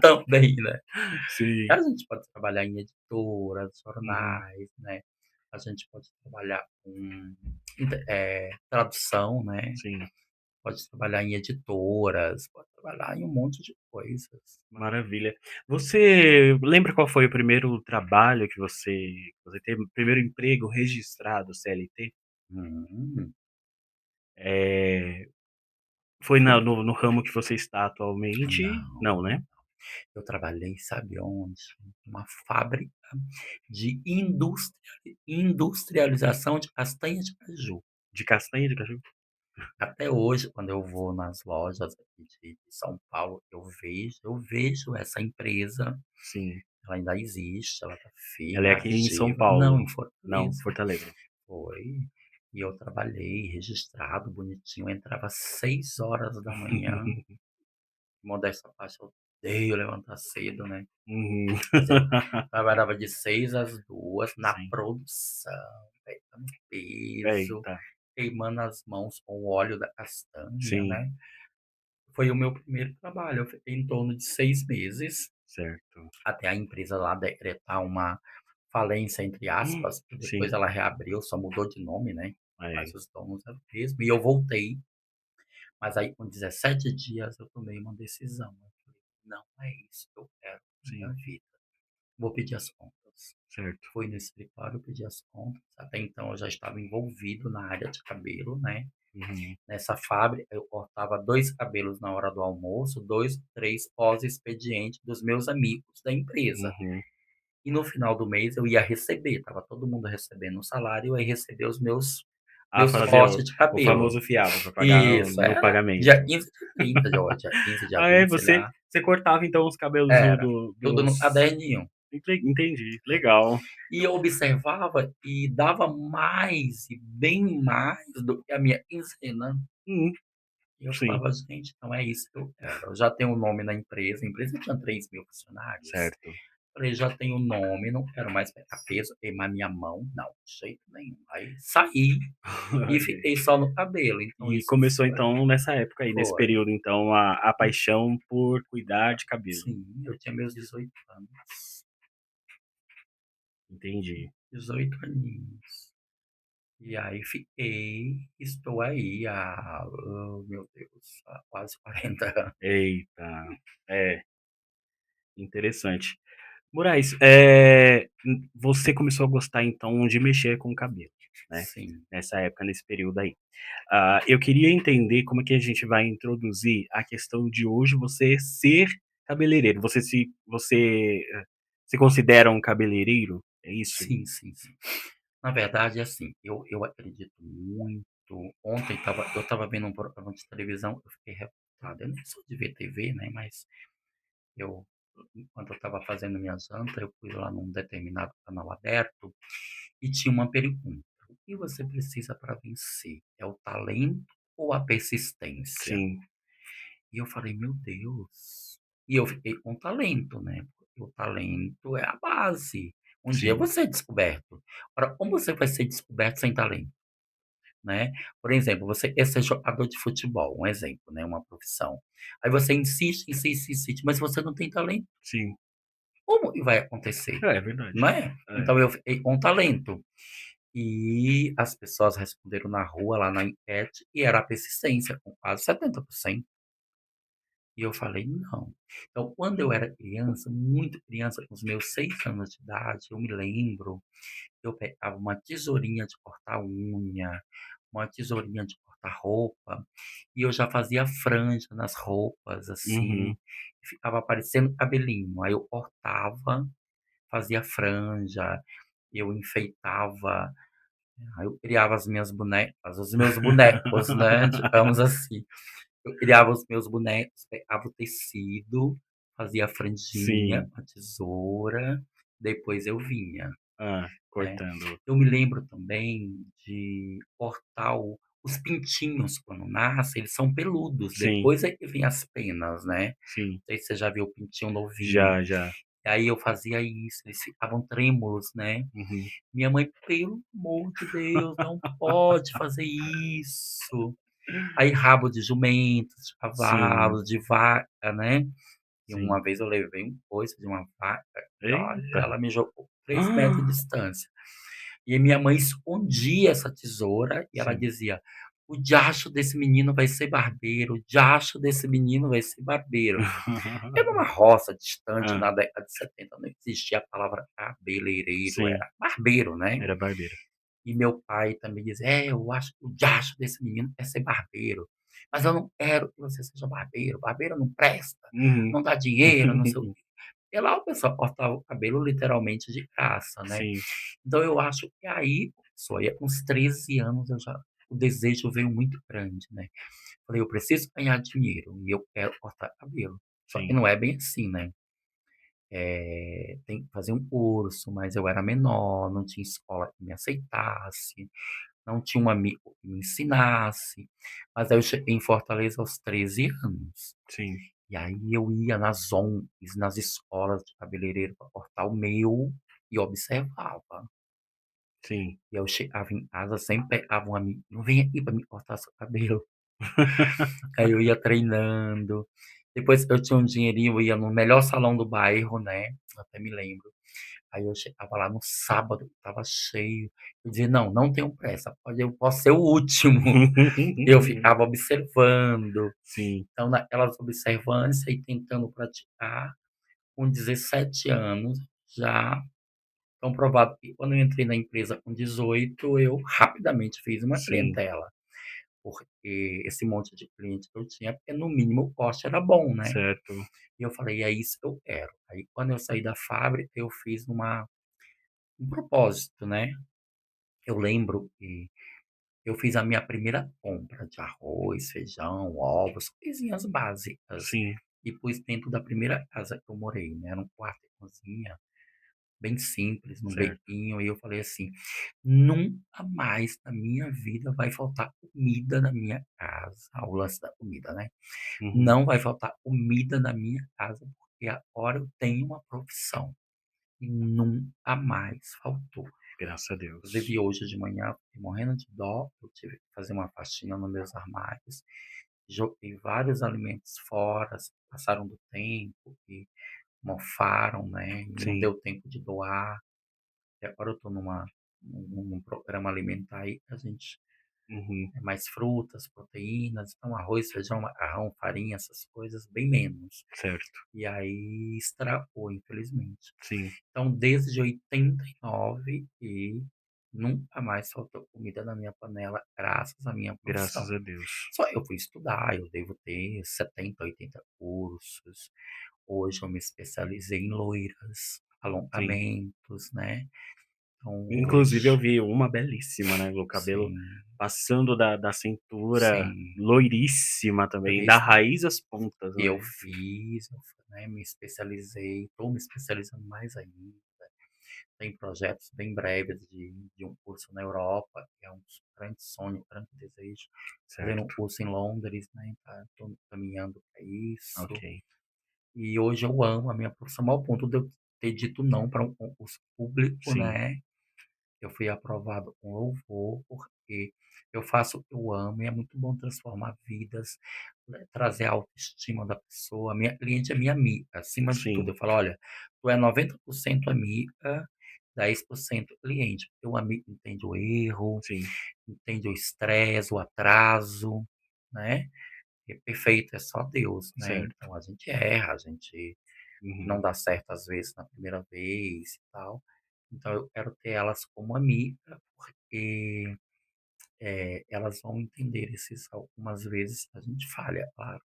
também, né". Sim. A gente pode trabalhar em editoras, Uhum. jornais, né, a gente pode trabalhar com tradução, né, Sim. pode trabalhar em editoras, pode trabalhar em um monte de coisas. Maravilha. Você lembra qual foi o primeiro trabalho que você teve, o primeiro emprego registrado CLT? Hum, Eh, foi na foi no ramo que você está atualmente? não, Não, né? eu trabalhei sabe onde? Uma fábrica de industrialização de castanha de caju. De castanha de caju? Até hoje, quando eu vou nas lojas aqui de São Paulo, eu vejo essa empresa, Sim. ela ainda existe, ela está Ela é firme, aqui em São ativa. Não, Paulo. em Não, Fortaleza. Porto Alegre. Foi. E eu trabalhei registrado, bonitinho, eu entrava às 6 horas da manhã. Modéstia à parte, eu odeio levantar cedo, né. Uhum. Mas eu trabalhava de 6 às 2 na Sim. produção, pegando peso, Eita. queimando as mãos com o óleo da castanha, Sim, né. Foi o meu primeiro trabalho, eu fiquei em torno de 6 meses, certo. até a empresa lá decretar uma "falência", entre aspas, e depois Sim, ela reabriu, só mudou de nome, né, mas é, os donos eram o mesmo, e eu voltei, mas aí com 17 dias eu tomei uma decisão, eu falei: "Não é isso que eu quero pra minha sim, vida, vou pedir as contas". certo. Fui no escritório, pedi as contas, até então eu já estava envolvido na área de cabelo, né. Uhum, Nessa fábrica eu cortava 2 cabelos na hora do almoço, 2, 3 pós-expediente dos meus amigos da empresa. uhum. E no final do mês eu ia receber, estava todo mundo recebendo um salário, eu ia receber os Ah, meus fazer cortes o de o cabelo. famoso fiado para pagar Isso, no era pagamento. dia 15, dia 30, dia 15, dia Ah, é, 20, sei você lá. você cortava então os cabelos Era, tudo no dos caderninho. entendi, legal. E eu observava e dava mais e bem mais do que a minha quinzena. Uhum, E eu sim, falava: "Gente, então é isso que eu quero". Eu já tenho um nome na empresa, a empresa tinha 3.000 funcionários. certo. Falei: "Já tenho nome, não quero mais pegar peso, queimar minha mão, não, de jeito nenhum". Aí saí e fiquei só no cabelo, então E isso começou foi então nessa época aí, nesse foi. período então a paixão por cuidar de cabelo. Sim, eu tinha meus 18 anos, Entendi. 18 aninhos. E aí fiquei, estou aí há, meu Deus, há quase 40 anos. Eita, é, interessante. Moraes, você começou a gostar então de mexer com o cabelo, né, Sim, nessa época, nesse período aí. Eu queria entender como é que a gente vai introduzir a questão de hoje você ser cabeleireiro. Você se considera um cabeleireiro? É isso? sim, sim, sim. Na verdade, é assim, eu acredito muito. Ontem eu estava vendo um programa de televisão, eu fiquei revoltado. Eu nem sou de ver TV, né, mas eu enquanto eu estava fazendo minha janta, eu fui lá num determinado canal aberto e tinha uma pergunta: "O que você precisa para vencer? É o talento ou a persistência?". Sim, E eu falei: "Meu Deus". E eu fiquei com talento, né, porque o talento é a base. Um dia sim, você é descoberto. Agora, como você vai ser descoberto sem talento, né? Por exemplo, você quer ser jogador de futebol, um exemplo, né, uma profissão. Aí você insiste, insiste, insiste, mas você não tem talento, sim. como que vai acontecer? É verdade. Não é? É. Então eu fiquei com talento. E as pessoas responderam na rua, lá na enquete, e era a persistência, com quase 70%. E eu falei: "Não". Então, quando eu era criança, muito criança, com os meus 6 anos de idade, eu me lembro, eu pegava uma tesourinha de cortar unha, uma tesourinha de cortar roupa, e eu já fazia franja nas roupas, Uhum. assim, e ficava parecendo cabelinho. Aí eu cortava, fazia franja, eu enfeitava, aí eu criava as minhas bonecas, os meus bonecos, né, digamos assim. Eu criava os meus bonecos, pegava o tecido, fazia a franjinha Sim. com a tesoura, depois eu vinha, né. Cortando. Eu me lembro também de cortar os pintinhos quando nascem, eles são peludos, Sim, depois é que vem as penas, né. Não sim. sei se você já viu o pintinho novinho. Já, já. E aí eu fazia isso, eles ficavam trêmulos, né. Uhum. Minha mãe: "Pelo amor de Deus, não pode fazer isso". Aí rabo de jumento, de Sim. cavalo, de vaca, né. E uma Sim. vez eu levei um coice de uma vaca e olha, Eita. ela me jogou 3 metros de distância. E minha mãe escondia essa tesoura e ela Sim. dizia: "O diacho desse menino vai ser barbeiro, o diacho desse menino vai ser barbeiro". Era uma roça distante, Hã. na década de 70 não existia a palavra cabeleireiro, Sim, era barbeiro, né. era barbeiro. E meu pai também dizia: "É, eu acho que o diacho desse menino é ser barbeiro, mas eu não quero que você seja barbeiro, barbeiro não presta, Uhum. não dá dinheiro, não sei o quê". E lá o pessoal cortava o cabelo literalmente de graça, né. Sim, Então eu acho que aí começou, aí com uns 13 anos eu já o desejo veio muito grande, né. Falei: "Eu preciso ganhar dinheiro e eu quero cortar cabelo". Só que sim, não é bem assim, né. Tem que fazer um curso, mas eu era menor, não tinha escola que me aceitasse, não tinha um amigo que me ensinasse. Mas aí eu cheguei em Fortaleza aos 13 anos. sim, E aí eu ia nas ONGs, nas escolas de cabeleireiro para cortar o meu e observava. sim. E eu chegava em casa, sempre pegava um amigo: "Vem aqui para me cortar seu cabelo". Aí eu ia treinando. Depois eu tinha um dinheirinho, eu ia no melhor salão do bairro, né, eu até me lembro. Aí eu chegava lá no sábado, estava cheio, eu dizia: "Não, não tenho pressa, eu posso ser o último". Eu ficava observando. Sim, Então naquelas observância e tentando praticar, com 17 anos já comprovado que quando eu entrei na empresa com 18 eu rapidamente fiz uma sim, clientela. Porque esse monte de cliente que eu tinha, porque no mínimo o corte era bom, né. certo. E eu falei: "É isso que eu quero". Aí quando eu saí da fábrica, eu fiz um propósito, né. Eu lembro que eu fiz a minha primeira compra de arroz, feijão, ovos, coisinhas básicas, Sim, e pus dentro da primeira casa que eu morei, né, era um quarto e cozinha, bem simples, num certo. bequinho, e eu falei assim: "Nunca mais na minha vida vai faltar comida na minha casa", o lance da comida, né. Uhum. Não vai faltar comida na minha casa, porque agora eu tenho uma profissão. E nunca mais faltou. Graças a Deus. Inclusive hoje de manhã, eu fiquei morrendo de dó, eu tive que fazer uma faxina nos meus armários, joguei vários alimentos fora, passaram do tempo e mofaram, né, e não Sim. deu tempo de doar. E agora eu estou num programa alimentar aí que a gente Uhum. mais frutas, proteínas, então arroz, feijão, macarrão, farinha, essas coisas, bem menos. Certo. E aí estragou, infelizmente. Sim, Então desde 89 e nunca mais faltou comida na minha panela, graças à minha graças profissão. a Deus. Só eu fui estudar, eu devo ter 70, 80 cursos. Hoje eu me especializei em loiras, Sim. alongamentos, né. Então Inclusive eu hoje vi uma belíssima, né, o cabelo sim, passando da cintura, sim, loiríssima eu também, da fiz raiz às pontas, eu né. fiz, eu né, me especializei, estou me especializando mais ainda. Tem projetos bem breves de um curso na Europa, que é um grande sonho, um grande desejo, fazer um Certo. curso em Londres, né, estou caminhando para Ok. isso. E hoje eu amo a minha profissão, ao ponto de eu ter dito não para um concurso público, Sim, né. Eu fui aprovado com louvor, porque eu faço o que eu amo e é muito bom transformar vidas, né, trazer a autoestima da pessoa. A minha cliente é minha amiga, acima de tudo. sim, Eu falo: "Olha, tu é 90% amiga, 10% cliente", porque o amigo entende o erro, sim. entende o estresse, o atraso, né. E perfeito é só Deus, né. Certo. Então a gente erra, a gente não Uhum. dá certo às vezes na primeira vez e tal. Então eu quero ter elas como amiga, porque, elas vão entender esses algumas vezes a gente falha, claro,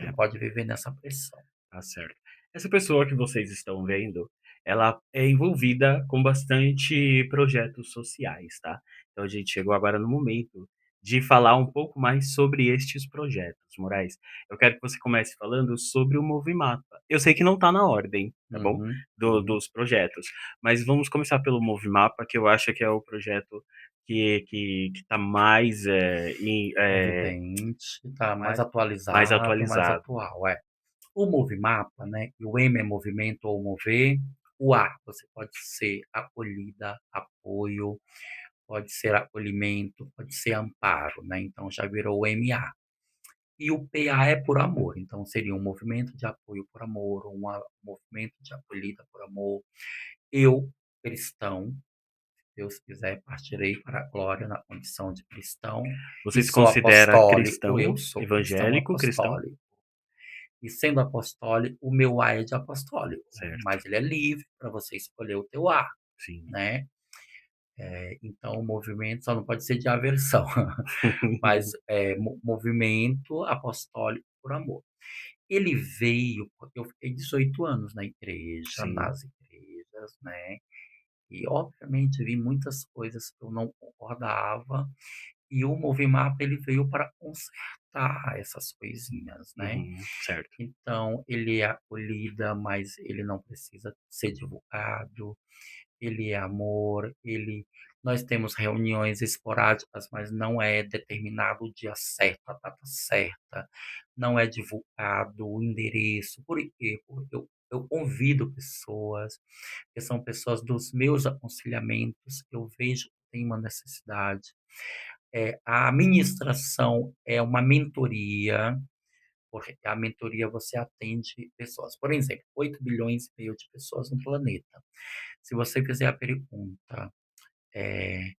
não Maravilha. pode viver nessa pressão. Tá certo. Essa pessoa que vocês estão vendo, ela é envolvida com bastante projetos sociais, tá. Então a gente chegou agora no momento de falar um pouco mais sobre estes projetos, Moraes. Eu quero que você comece falando sobre o Movimapa. Eu sei que não está na ordem, tá bom, Uhum, do uhum. dos projetos, mas vamos começar pelo Movimapa, que eu acho que é o projeto que tá mais, Evidente, tá mais mais mais atualizado, mais atualizado. atual, é. O Movimapa, né, e o M é movimento ou mover, o A você pode ser acolhida, apoio, pode ser acolhimento, pode ser amparo, né, então já virou o MA. E o PA é por amor, então seria um movimento de apoio por amor, um movimento de acolhida por amor. Eu, cristão, se Deus quiser, partirei para a glória na condição de cristão Você e se sou considera apostólico, eu cristão, sou cristão evangélico, cristão? apostólico. E sendo apostólico, o meu A é de apostólico, Certo, mas ele é livre para você escolher o teu A, sim. né. Então o movimento só não pode ser de aversão, mas, movimento apostólico por amor. Ele veio porque eu fiquei 18 anos na igreja, Sim, nas igrejas, né, e obviamente vi muitas coisas que eu não concordava, e o Movimap ele veio para consertar essas coisinhas, né. uhum, certo. Então ele é acolhida, mas ele não precisa ser divulgado, ele é amor, ele nós temos reuniões esporádicas, mas não é determinado o dia certo, a data certa, não é divulgado o endereço. Por quê? Porque eu convido pessoas, que são pessoas dos meus aconselhamentos, eu vejo que tem uma necessidade. A ministração é uma mentoria, porque a mentoria você atende pessoas. Por exemplo, 8,5 bilhões de pessoas no planeta. Se você fizer a pergunta, eh,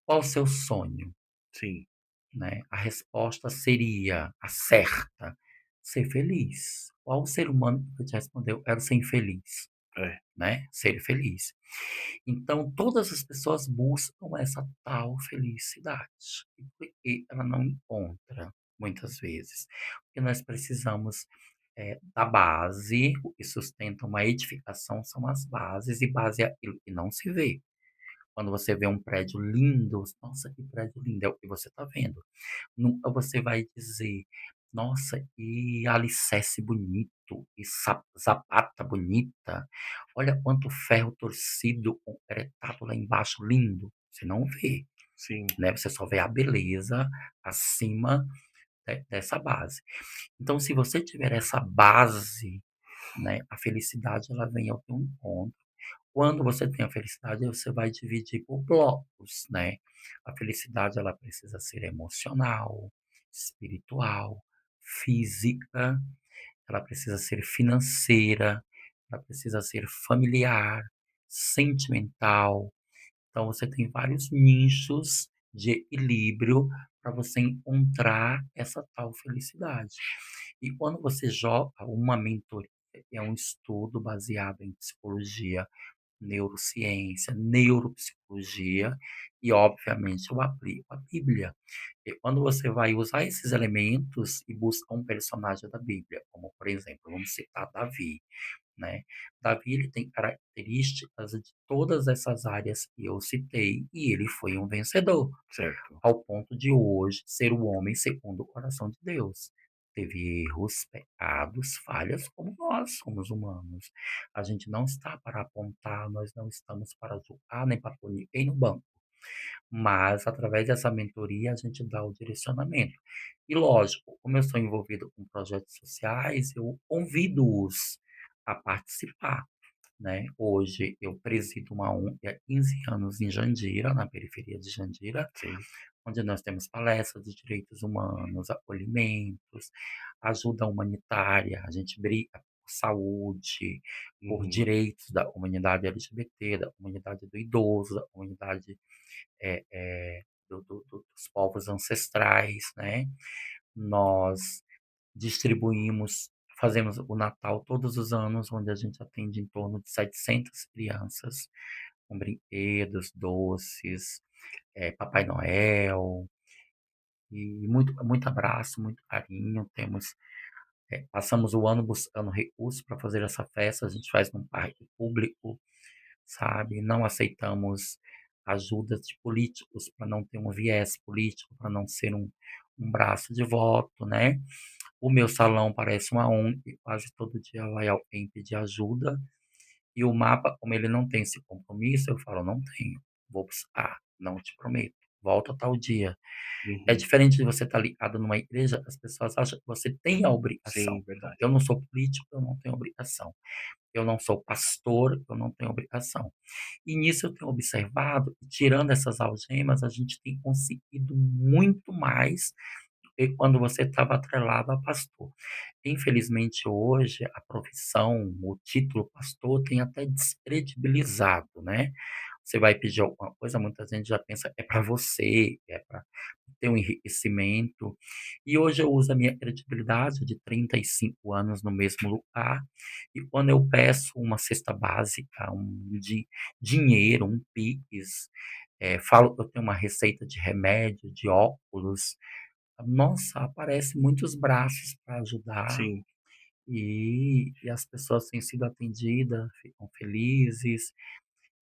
qual o seu sonho, Sim, né, a resposta seria a certa, ser feliz. Qual ser humano que te respondeu: "Quero ser infeliz", é, né, ser feliz. Então todas as pessoas buscam essa tal felicidade, e por que ela não encontra, muitas vezes? Porque nós precisamos, da base, o que sustenta uma edificação são as bases, e base é aquilo que não se vê. Quando você vê um prédio lindo, "Nossa, que prédio lindo", é o que você está vendo. Nunca você vai dizer: "Nossa, que alicerce bonito, que zapata bonita, olha quanto ferro torcido, concretado lá embaixo, lindo". Você não vê, sim, né, você só vê a beleza acima dessa base. Então se você tiver essa base, né, a felicidade ela vem ao teu encontro. Quando você tem a felicidade, você vai dividir por blocos, né. A felicidade ela precisa ser emocional, espiritual, física, ela precisa ser financeira, ela precisa ser familiar, sentimental. Então você tem vários nichos de equilíbrio para você encontrar essa tal felicidade. E quando você joga uma mentoria, que é um estudo baseado em psicologia, neurociência, neuropsicologia e, obviamente, eu aplico a Bíblia. E quando você vai usar esses elementos e busca um personagem da Bíblia, como, por exemplo, vamos citar Davi, né? Davi ele tem características de todas essas áreas que eu citei e ele foi um vencedor, certo. ao ponto de hoje ser o homem segundo o coração de Deus. Teve erros, pecados, falhas, como nós somos humanos. A gente não está para apontar, nós não estamos para julgar, nem para pôr ninguém no banco. Mas, através dessa mentoria, a gente dá o direcionamento. E lógico, como eu sou envolvido com projetos sociais, eu convido-os a participar, né. Hoje eu presido uma ONG há 15 anos em Jandira, na periferia de Jandira, Sim, onde nós temos palestras de direitos humanos, acolhimentos, ajuda humanitária, a gente briga por saúde, por uhum, direitos da comunidade LGBT, da comunidade do idoso, da comunidade, dos povos ancestrais, né. Nós distribuímos fazemos o Natal todos os anos, onde a gente atende em torno de 700 crianças, com brinquedos, doces, Papai Noel, e muito abraço, muito carinho. Passamos o ano buscando recursos para fazer essa festa, a gente faz num parque público, sabe, não aceitamos ajudas de políticos para não ter um viés político, para não ser um braço de voto, né. O meu salão parece uma ONG, quase todo dia vai alguém pedir ajuda, e o mapa, como ele não tem esse compromisso, eu falo: "Não tenho, vou buscar, não te prometo, volta tal dia. É Uhum. diferente de você estar ligado numa igreja, as pessoas acham que você tem a obrigação. Sim, Então, verdade. eu não sou político, eu não tenho obrigação. Eu não sou pastor, eu não tenho obrigação. E nisso eu tenho observado, que tirando essas algemas, a gente tem conseguido muito mais do que quando você estava atrelado a pastor. Infelizmente, hoje, a profissão, o título pastor tem até descredibilizado, né? Você vai pedir alguma coisa, muita gente já pensa que é para você, é para ter um enriquecimento. E hoje eu uso a minha credibilidade de 35 anos no mesmo lugar, e quando eu peço uma cesta básica, dinheiro, um Pix, falo que eu tenho uma receita de remédio, de óculos, nossa, aparece muitos braços para ajudar, Sim. e as pessoas têm sido atendidas, ficam felizes.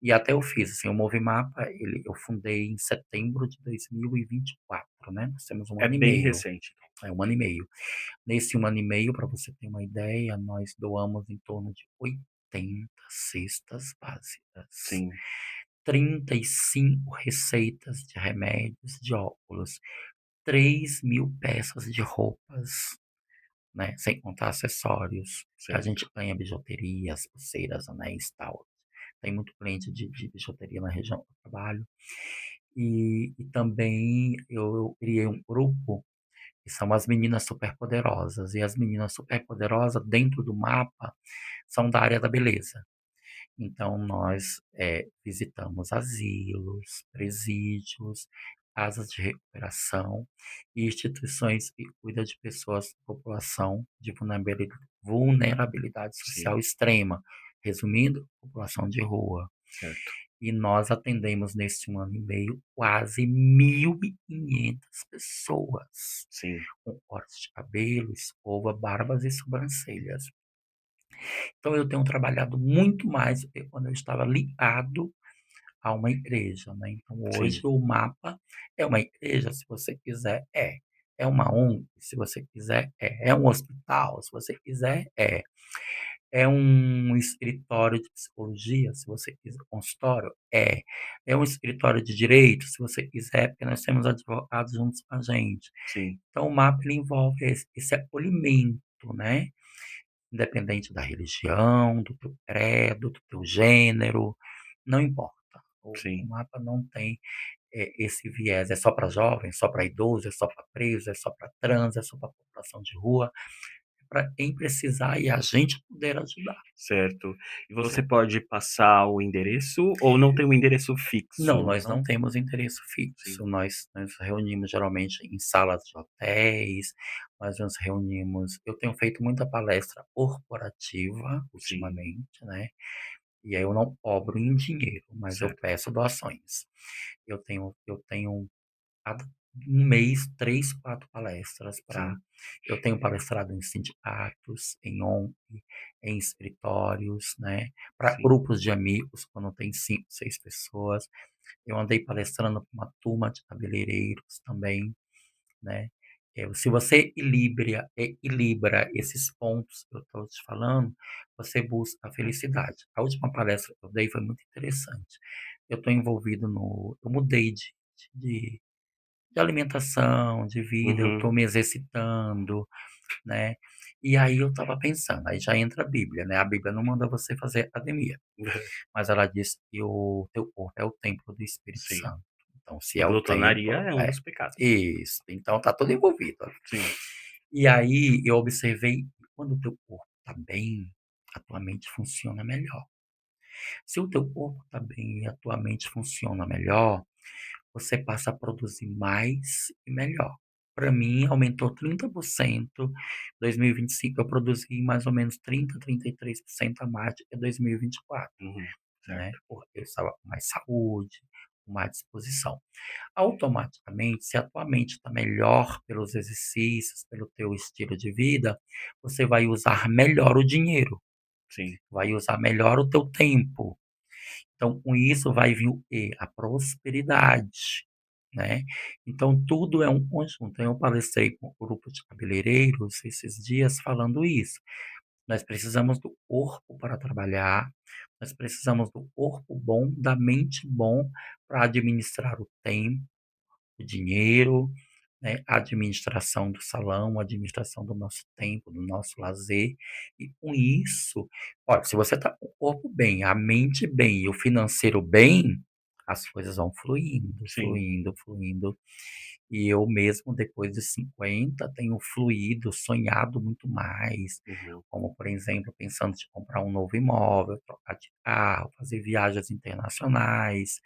E até eu fiz, assim, o Movimapa, eu fundei em setembro de 2024, né, nós temos um É ano e bem meio, recente. é 1 ano e meio. Nesse 1 ano e meio, para você ter uma ideia, nós doamos em torno de 80 cestas básicas, Sim, 35 receitas de remédios, de óculos, 3.000 peças de roupas, né, sem contar acessórios. A certo. gente ganha bijuterias, pulseiras, anéis, tal. Tem muito cliente de bijuteria na região que eu trabalho. E também eu criei um grupo, que são as meninas superpoderosas, e as meninas superpoderosas dentro do mapa são da área da beleza. Então nós, visitamos asilos, presídios, casas de recuperação e instituições que cuidam de pessoas população de vulnerabilidade social Sim, extrema, resumindo, população de rua. certo. E nós atendemos nesse 1 ano e meio quase 1.500 pessoas, Sim, com corte de cabelo, escova, barbas e sobrancelhas. Então eu tenho trabalhado muito mais do que quando eu estava ligado a uma igreja, né. Então hoje sim, o mapa é uma igreja, se você quiser, é. É uma ONG, se você quiser, é. É um hospital, se você quiser, é. É um escritório de psicologia, se você quiser, consultório, é. É um escritório de direito, se você quiser, porque nós temos advogados juntos com a gente. sim, Então o mapa ele envolve esse acolhimento, né, independente da religião, do teu credo, do teu gênero, não importa. O sim, mapa não tem, esse viés, é só para jovem, é só para idoso, é só para preso, é só para trans, é só para população de rua, é para quem precisar e a gente poder ajudar. certo. E você pode passar o endereço ou não tem um endereço Não, fixo? nós não temos endereço Sim, fixo, nós nos reunimos geralmente em salas de hotéis, nós nos reunimos, eu tenho feito muita palestra corporativa sim, ultimamente, né, e aí eu não cobro em dinheiro, mas eu certo. peço doações. Eu tenho cada um mês 3, 4 palestras para, Sim, eu tenho palestrado em sindicatos, em ONG, em escritórios, né, para sim, grupos de amigos, quando tem 5, 6 pessoas. Eu andei palestrando para uma turma de cabeleireiros também, né. Se você equilibra esses pontos que eu estou te falando, você busca a felicidade. A última palestra que eu dei foi muito interessante. Eu mudei de de alimentação, de vida, eu uhum, estou me exercitando, né. E aí eu estava pensando, aí já entra a Bíblia, né, a Bíblia não manda você fazer academia, mas ela diz que o teu corpo é o templo do Espírito sim. Santo. Então se E é o glutonaria templo, é um dos pecados. isso, então tá tudo envolvido. Sim, E aí eu observei que quando o teu corpo tá bem, a tua mente funciona melhor. Se o teu corpo tá bem e a tua mente funciona melhor, você passa a produzir mais e melhor. Para mim, aumentou 30%. 2025 eu produzi mais ou menos 33% a mais do que 2024, uhum, né, certo. porque eu estava com mais saúde, com mais disposição. Automaticamente, se a tua mente está melhor pelos exercícios, pelo teu estilo de vida, você vai usar melhor o dinheiro, Sim, vai usar melhor o teu tempo. Então, com isso vai vir o quê? A prosperidade, né. Então tudo é um conjunto. Eu palestrei com um grupo de cabeleireiros esses dias falando isso. Nós precisamos do corpo para trabalhar, nós precisamos do corpo bom, da mente bom para administrar o tempo, o dinheiro, né, a administração do salão, a administração do nosso tempo, do nosso lazer, e com isso, olha, se você está com o corpo bem, a mente bem e o financeiro bem, as coisas vão fluindo, sim. fluindo, fluindo. E eu mesmo, depois de 50, tenho fluído, sonhado muito mais, Uhum. como, por exemplo, pensando em comprar um novo imóvel, trocar de carro, fazer viagens internacionais,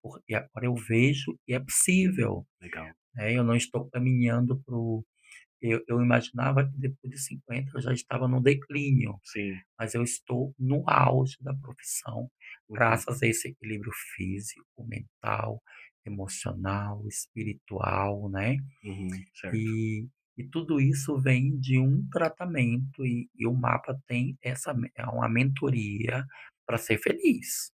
porque agora eu vejo que é possível, Legal. né? Eu não estou caminhando para o. Eu imaginava que depois de 50 eu já estava no declínio, Sim. mas eu estou no auge da profissão, Uhum. graças a esse equilíbrio físico, mental, emocional, espiritual, né? Uhum. Certo. E, e tudo isso vem de um tratamento, e o mapa tem é uma mentoria para ser feliz,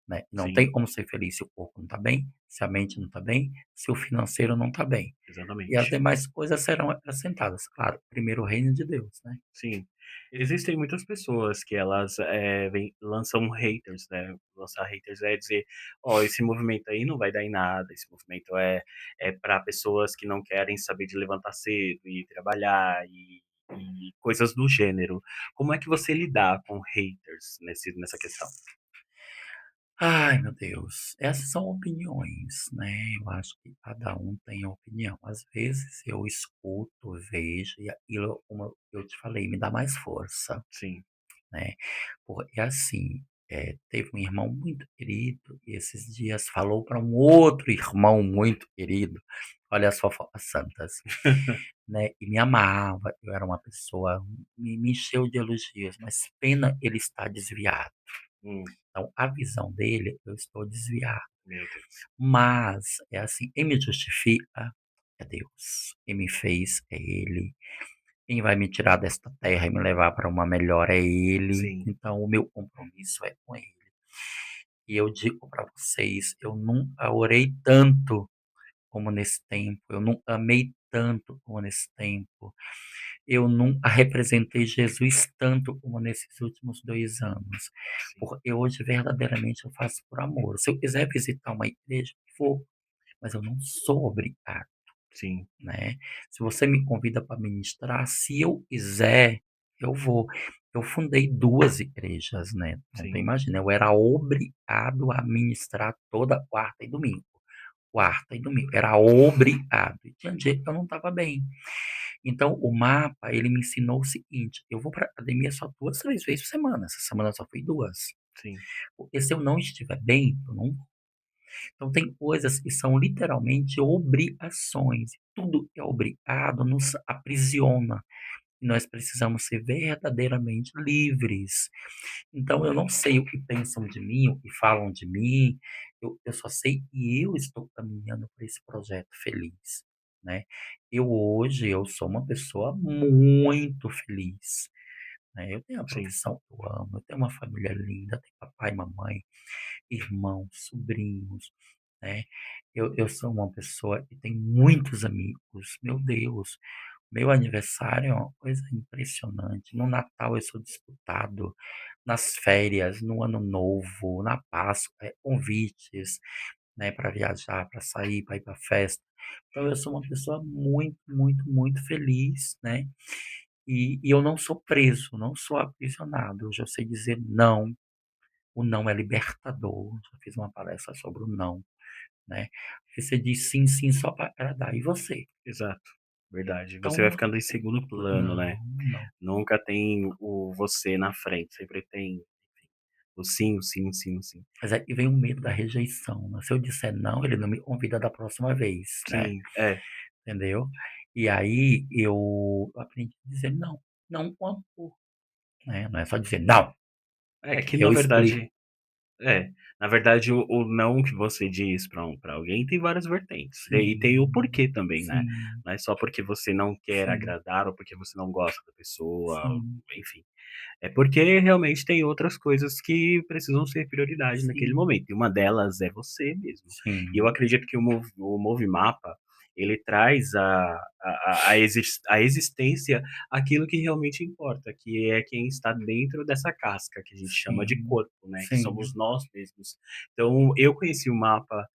né? Não tem Sim, como ser feliz se o corpo não está bem, se a mente não está bem, se o financeiro não está bem. E as exatamente. demais coisas serão acrescentadas. Claro, primeiro o reino de Deus, né? Sim. Existem muitas pessoas que elas, lançam haters, né, lançar haters é dizer: "Ó, esse movimento aí não vai dar em nada, esse movimento é para pessoas que não querem saber de levantar cedo e trabalhar", e coisas do gênero. Como é que você lidar com haters nessa questão? Ai, meu Deus, essas são opiniões, né? Eu acho que cada um tem a opinião. Às vezes eu escuto, vejo, e aquilo, como eu te falei, me dá mais força, Sim. né? Porque assim, teve um irmão muito querido e esses dias falou para um outro irmão muito querido, olha as fofocas santas, né? E me amava, eu era uma pessoa, me encheu de elogios, mas pena ele estar desviado. Hum, Então, a visão dele, eu estou desviado. meu Deus. Mas, é assim, quem me justifica é Deus. Quem me fez é Ele. Quem vai me tirar desta terra e me levar para uma melhor é Ele. Sim, Então, o meu compromisso é com Ele. E eu digo para vocês, eu nunca orei tanto como nesse tempo. Eu nunca amei tanto como nesse tempo. Eu nunca representei Jesus tanto como nesses últimos 2 anos, sim, porque hoje verdadeiramente eu faço por amor. Se eu quiser visitar uma igreja, vou, mas eu não sou obrigado, sim, né. Se você me convida para ministrar, se eu quiser, eu vou. Eu fundei 2 igrejas, né, então tu sim, imagina, eu era obrigado a ministrar toda quarta e domingo. Quarta e domingo, era obrigado, e tinha dia que eu não estava bem. Então o mapa, ele me ensinou o seguinte: eu vou para academia só 2, 3 vezes por semana, essa semana só fui 2, sim, porque se eu não estiver bem, eu não vou. Então tem coisas que são literalmente obrigações, tudo que é obrigado nos aprisiona, e nós precisamos ser verdadeiramente livres. Então eu não sei o que pensam de mim, o que falam de mim, eu só sei que eu estou caminhando para esse projeto feliz, né. Eu sou uma pessoa muito feliz, né, eu tenho a sim, profissão que eu amo, eu tenho uma família linda, tenho papai e mamãe, irmãos, sobrinhos, né. Eu sou uma pessoa que tem muitos amigos, meu Deus, meu aniversário é uma coisa impressionante. No Natal eu sou disputado, nas férias, no Ano Novo, na Páscoa, convites, né, para viajar, para sair, para ir para festa. Então eu sou uma pessoa muito, muito, muito feliz, né, e eu não sou preso, não sou aprisionado, eu já sei dizer não, o não é libertador, já fiz uma palestra sobre o não, né. Você diz sim, sim só para agradar, e você? exato, verdade. Você vai Então ficando em segundo plano, não, né. não. Nunca tem o você na frente, sempre tem o sim, o sim, o sim, o sim. Mas aí vem o medo da rejeição, né, se eu disser não, ele não me convida da próxima vez, né, Sim, é. entendeu. E aí eu aprendi a dizer não, não com amor, né, não é só dizer: "Não", É que na eu explico. verdade é, na verdade o não que você diz pra alguém tem várias vertentes, e tem o Sim, porquê também, né. sim, Não é só porque você não quer sim, agradar ou porque você não gosta da pessoa, sim, enfim. É porque realmente tem outras coisas que precisam ser prioridade naquele sim, momento, e uma delas é você mesmo. E eu sim, acredito que o Movimapa, ele traz a existência aquilo que realmente importa, que é quem está dentro dessa casca, que a gente chama de sim, corpo, né, que sim, somos nós mesmos. Então eu conheci o mapa,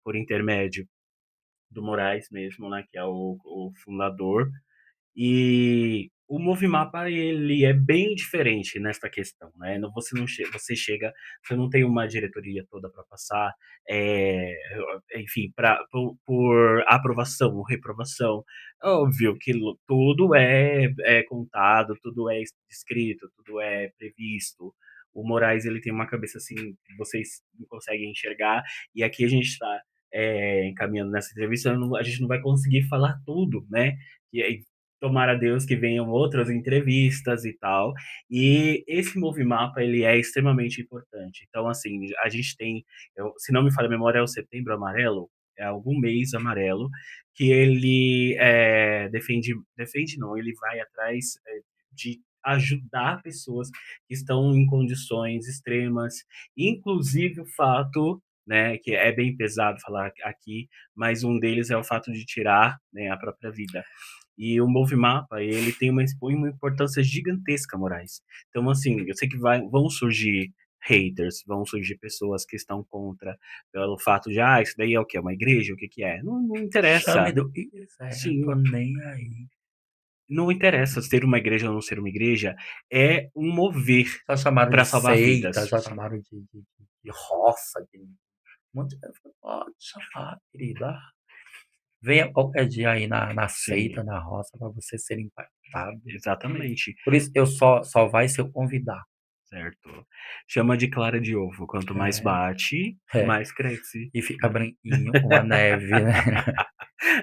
por intermédio do Moraes mesmo, né, que é o fundador. E o Movimapa ele é bem diferente nesta questão, né, você chega, você não tem uma diretoria toda para passar, eh, enfim, por aprovação ou reprovação. Óbvio que tudo é contado, tudo é escrito, tudo é previsto. O Moraes ele tem uma cabeça, assim, que vocês não conseguem enxergar, e aqui a gente está, encaminhando nessa entrevista, a gente não vai conseguir falar tudo, né, e aí tomara a Deus que venham outras entrevistas e tal. E esse Movimapa, ele é extremamente importante. Então, assim, a gente tem, se não me falha a memória, é o Setembro Amarelo, é algum mês amarelo, que ele defende não, ele vai atrás de ajudar pessoas que estão em condições extremas, inclusive o fato, né, que é bem pesado falar aqui, mas um deles é o fato de tirar, né, a própria vida. E o Movimapa, ele tem uma importância gigantesca, Moraes. Então, assim, eu sei que vão surgir haters, vão surgir pessoas que estão contra, pelo fato de, isso daí é o quê? É uma igreja? O que que é? Não Chame interessa. do que quiser, tô Sim, nem aí. não interessa ser uma igreja ou não ser uma igreja, é um mover Já chamaram para de salvar seita, vidas. já chamaram de roça, de um monte de coisa. Pode chamar, querida. Venha qualquer dia aí na seita, Sim, na roça, para você ser impactado. exatamente, Por isso, eu só vai se eu convidar. certo. Chama de clara de ovo, quanto mais É, bate, é. mais cresce, E fica né. branquinho, uma neve, né?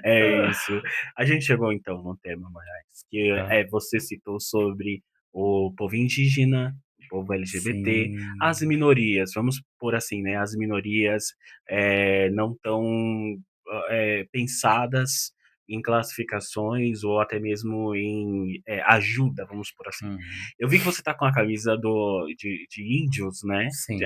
É isso. A gente chegou então no tema, Moraes, que Hã. você citou sobre o povo indígena, o povo LGBT, as Sim, minorias, vamos pôr assim, né, as minorias, não tão, pensadas em classificações ou até mesmo em, ajuda, vamos por assim. uhum. Eu vi que você tá com a camisa de índios, né, Sim,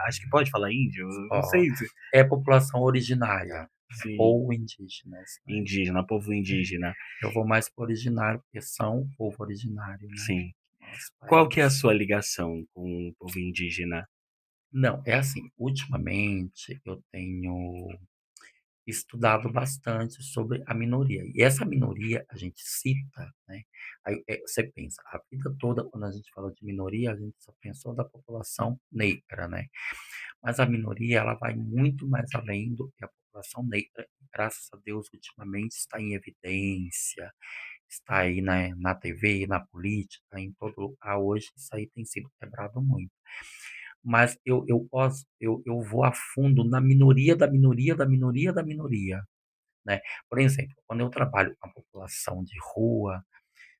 acho que pode falar índio? Não ó, sei se é população originária, sim, ou indígenas, né. indígena, povo É, indígena. eu vou mais para originário, porque são o povo originário, né, Sim. do nosso Qual que é a país. sua ligação com o povo indígena? Não, é assim, ultimamente eu tenho estudado bastante sobre a minoria. E essa minoria a gente cita, né, aí, você pensa, a vida toda quando a gente fala de minoria, a gente só pensou da população negra, né. Mas a minoria ela vai muito mais além do que a população negra. Graças a Deus, ultimamente está em evidência, está aí na TV, na política, em todo lugar hoje, isso aí tem sido quebrado muito. Mas eu vou a fundo na minoria da minoria da minoria da minoria, né. Por exemplo, quando eu trabalho com a população de rua,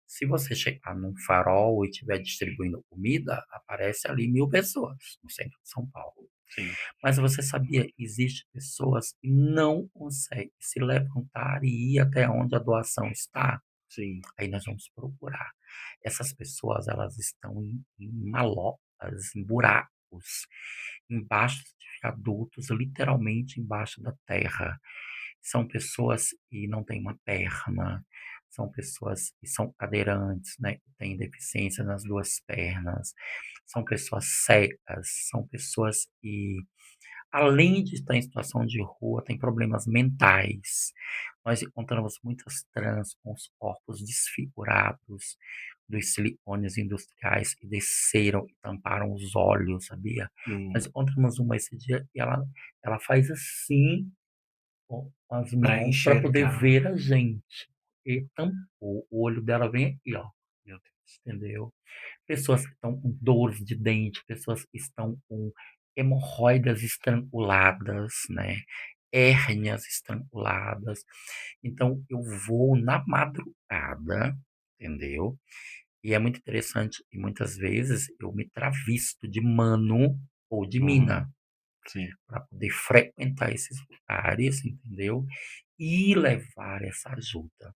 se você chegar num farol e estiver distribuindo comida, aparece ali 1000 pessoas no centro de São Paulo. Sim, Mas você sabia, existe pessoas que não conseguem se levantar e ir até onde a doação está? sim. Aí nós vamos procurar. Essas pessoas, elas estão em malotas, em buracos, embaixo de viadutos, literalmente embaixo da terra. São pessoas que não têm uma perna, são pessoas que são cadeirantes, né, que têm deficiência nas 2 pernas, são pessoas cegas, são pessoas que, além de estar em situação de rua, têm problemas mentais. Nós encontramos muitas trans com os corpos desfigurados dos silicones industriais que desceram e tamparam os olhos, sabia? Nós encontramos uma esse dia e ela faz assim com as Pra mãos para poder enxergar. ver a gente. E tampou, o olho dela vem aqui, ó, Meu Deus. entendeu? Pessoas que estão com dores de dente, pessoas que estão com hemorroidas estranguladas, né, hérnias estranguladas. Então eu vou na madrugada, entendeu? E é muito interessante e muitas vezes eu me travisto de mano ou de Uhum. mina, Sim. para poder frequentar esses lugares, entendeu? E levar essa ajuda.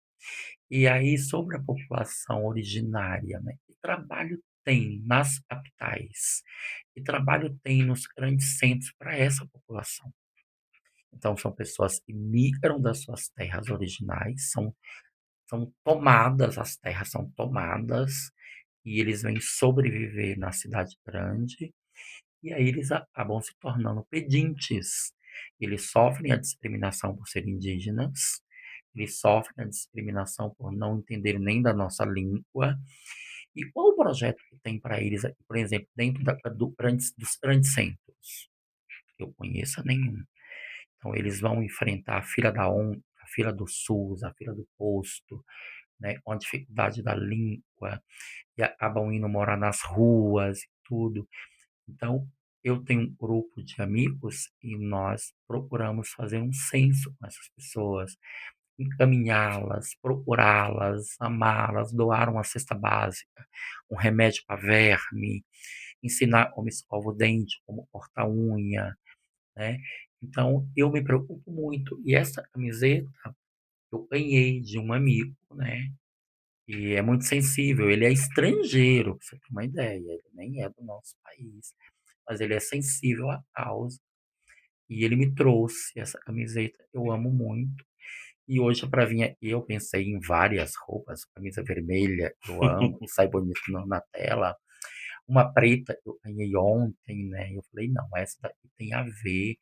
E aí, sobre a população originária, né? Que trabalho tem nas capitais? Que trabalho tem nos grandes centros para essa população? Então, são pessoas que migram das suas terras originais, são tomadas, as terras são tomadas, e eles vêm sobreviver na cidade grande, e aí eles acabam se tornando pedintes. Eles sofrem a discriminação por serem indígenas, eles sofrem a discriminação por não entenderem nem da nossa língua. E qual o projeto que tem para eles, por exemplo, dentro dos grandes centros? Eu conheço nenhum. Então, eles vão enfrentar a fila da ONG, a fila do SUS, a fila do posto, né, com a dificuldade da língua, e acabam indo morar nas ruas e tudo. Então, eu tenho um grupo de amigos e nós procuramos fazer um censo com essas pessoas, encaminhá-las, procurá-las, amá-las, doar uma cesta básica, um remédio para verme, ensinar como escova o dente, como cortar unha, né? Então, eu me preocupo muito. E essa camiseta eu ganhei de um amigo, né? E é muito sensível. Ele é estrangeiro, pra você ter uma ideia. Ele nem é do nosso país, mas ele é sensível à causa. E ele me trouxe essa camiseta. Eu amo muito. E hoje, para vir aqui, eu pensei em várias roupas. Camisa vermelha, eu amo, e sai bonito na tela. Uma preta, eu ganhei ontem, né? Eu falei, não, essa daqui tem a ver,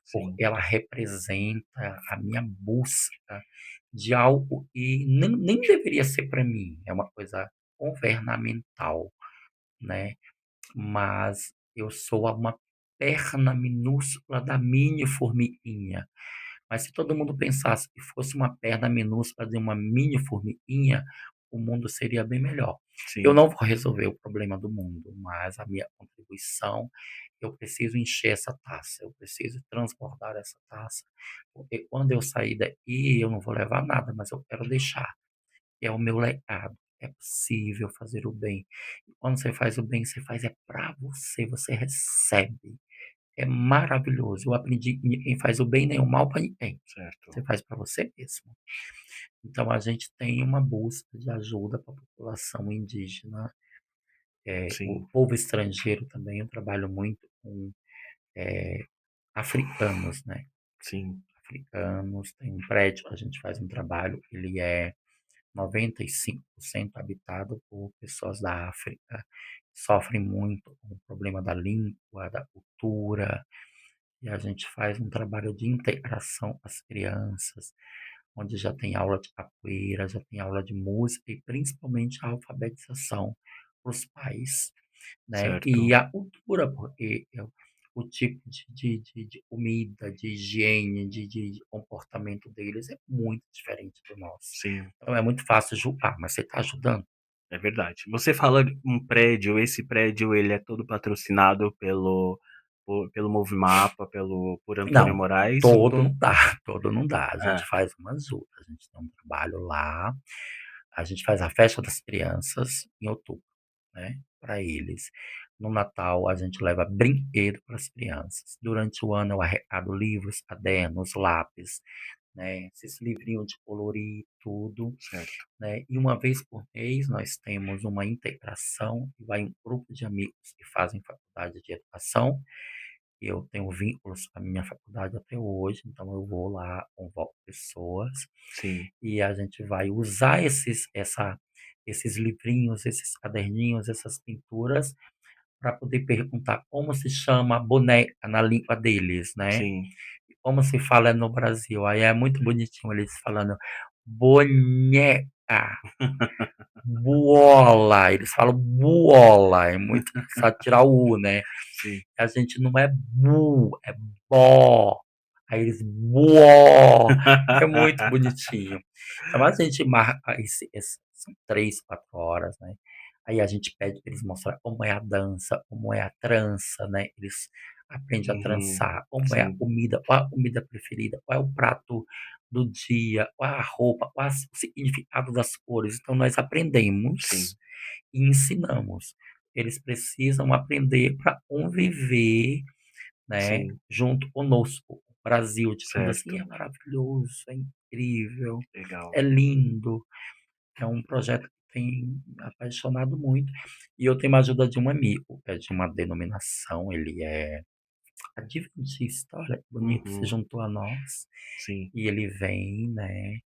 Sim, porque ela representa a minha busca de algo e nem deveria ser para mim, é uma coisa governamental, né? Mas eu sou uma perna minúscula da mini formiguinha. Mas se todo mundo pensasse que fosse uma perna minúscula de uma mini formiguinha, o mundo seria bem melhor. Eu sim, não vou resolver o problema do mundo, mas a minha contribuição, eu preciso encher essa taça, eu preciso transbordar essa taça, porque quando eu sair daqui, eu não vou levar nada, mas eu quero deixar, que é o meu legado. É possível fazer o bem. E quando você faz o bem, você faz é para você, você recebe. É maravilhoso. Eu aprendi que ninguém faz o bem nem o mal para ninguém. Você certo. faz para você mesmo. Então a gente tem uma busca de ajuda para a população indígena, o Sim, povo estrangeiro também. Eu trabalho muito com africanos, né? sim, Africanos, tem um prédio, a gente faz um trabalho, ele é 95% habitado por pessoas da África, sofrem muito com o problema da língua, da cultura, e a gente faz um trabalho de integração com as crianças, onde já tem aula de capoeira, já tem aula de música e principalmente a alfabetização para os pais, né? E certo. a cultura, porque o tipo de comida, de higiene, de comportamento deles é muito diferente do nosso. Sim, Então é muito fácil julgar, mas você está ajudando? é verdade. Você fala de um prédio, esse prédio ele é todo patrocinado pelo Movimapa, por Antônio Não, Moraes todo não dá, todo não dá. A gente é, faz umas outras, a gente tem um trabalho lá, a gente faz a festa das crianças em outubro, né, para eles. No Natal a gente leva brinquedo para as crianças. Durante o ano eu arrecado livros, cadernos, lápis, né, esses livrinhos de colorir, tudo, certo. né. E uma vez por mês nós temos uma integração, e vai um grupo de amigos que fazem faculdade de educação, eu tenho vínculos com a minha faculdade até hoje, então eu vou lá, convoco pessoas Sim, e a gente vai usar esses livrinhos, esses caderninhos, essas pinturas para poder perguntar como se chama a boneca na língua deles, né? sim. E como se fala no Brasil. Aí é muito bonitinho eles falando boneca, buola. Eles falam buola, é muito engraçado tirar o U, né? Sim. A gente não é bu, é bó. Aí eles buó. É muito bonitinho. Então a gente marca são 3, 4 horas, né? Aí a gente pede para eles mostrar como é a dança, como é a trança, né? Eles aprendem a Uhum. trançar, como é a Sim, comida, qual a comida preferida, qual é o prato do dia, qual é a roupa, qual é o significado das cores. Então nós aprendemos sim, e ensinamos. Eles precisam aprender para conviver, né, sim. junto conosco. O Brasil, digamos assim, Certo. é maravilhoso, é incrível, Legal. é lindo. É um projeto que tem me apaixonado muito. E eu tenho uma ajuda de um amigo, que é de uma denominação, ele é adventista, olha que bonito, se Uhum. juntou a nós. Sim, E ele vem, né,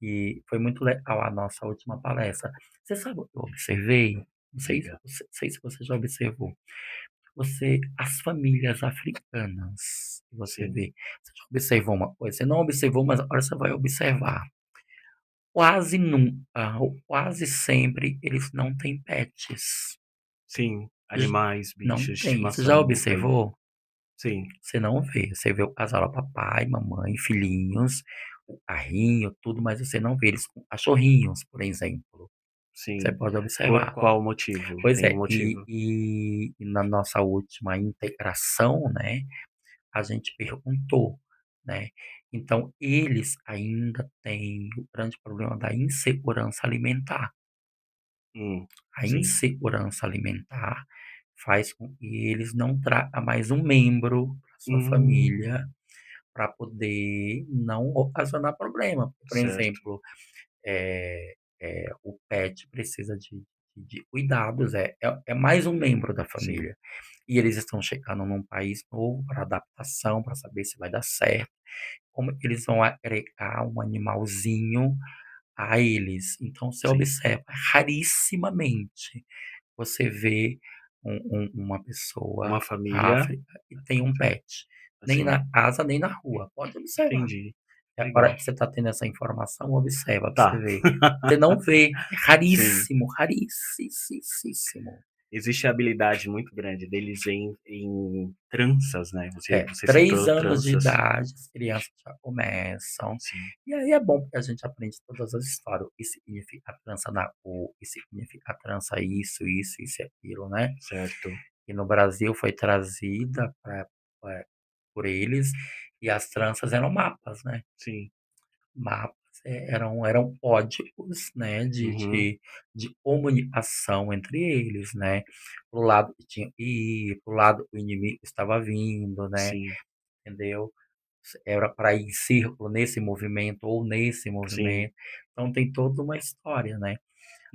e foi muito legal a nossa última palestra. Você sabe o que eu observei? diga. Não sei se você já observou. As famílias africanas, e você sim, vê. Você já observou uma coisa? Você não observou, mas agora você vai observar. Quase nunca, ou quase sempre, eles não têm pets. sim. J Animais, Não bichos de tem. Você já estimação não tem. observou? Sim, Você não vê. Você vê o casal lá, papai, mamãe, filhinhos, o carrinho, tudo, mas você não vê eles com cachorrinhos, por exemplo. Você sim. pode Por observar. qual motivo? Pois Tem um é, e motivo? e e na nossa última integração, né, a gente perguntou, né, então eles ainda têm o grande problema da insegurança alimentar. A Sim. insegurança alimentar faz com que eles não tragam mais um membro para sua Hum, família, para poder não ocasionar problema. Por certo. exemplo, o pet precisa de cuidados, é mais um membro da Sim, família. E eles estão chegando num país novo para adaptação, para saber se vai dar certo, como que eles vão agregar um animalzinho a eles. Então você sim. observa, rarissimamente você vê uma pessoa Uma da família, África e tem um pet, nem assim, na casa, nem na rua, pode observar. entendi. E agora Legal. que você está tendo essa informação, observa pra você Tá. ver. Você não vê, é Sim. raríssimo, rarississíssimo. Existe a habilidade muito grande deles em tranças, né, você É, você 3 citou anos de tranças. idade, as crianças já começam. Sim, E aí é bom porque a gente aprende todas as histórias, o que significa a trança na cor, o que significa a trança isso e aquilo, né. certo. E no Brasil foi trazida por eles, e as tranças eram mapas, né. Sim. Mapas, eram códigos, né, Uhum. de comunicação entre eles, né. Para o lado que tinha que ir, para o lado que o inimigo estava vindo, né, Sim, entendeu. Era para ir em círculo nesse movimento ou nesse sim. movimento, então tem toda uma história, né.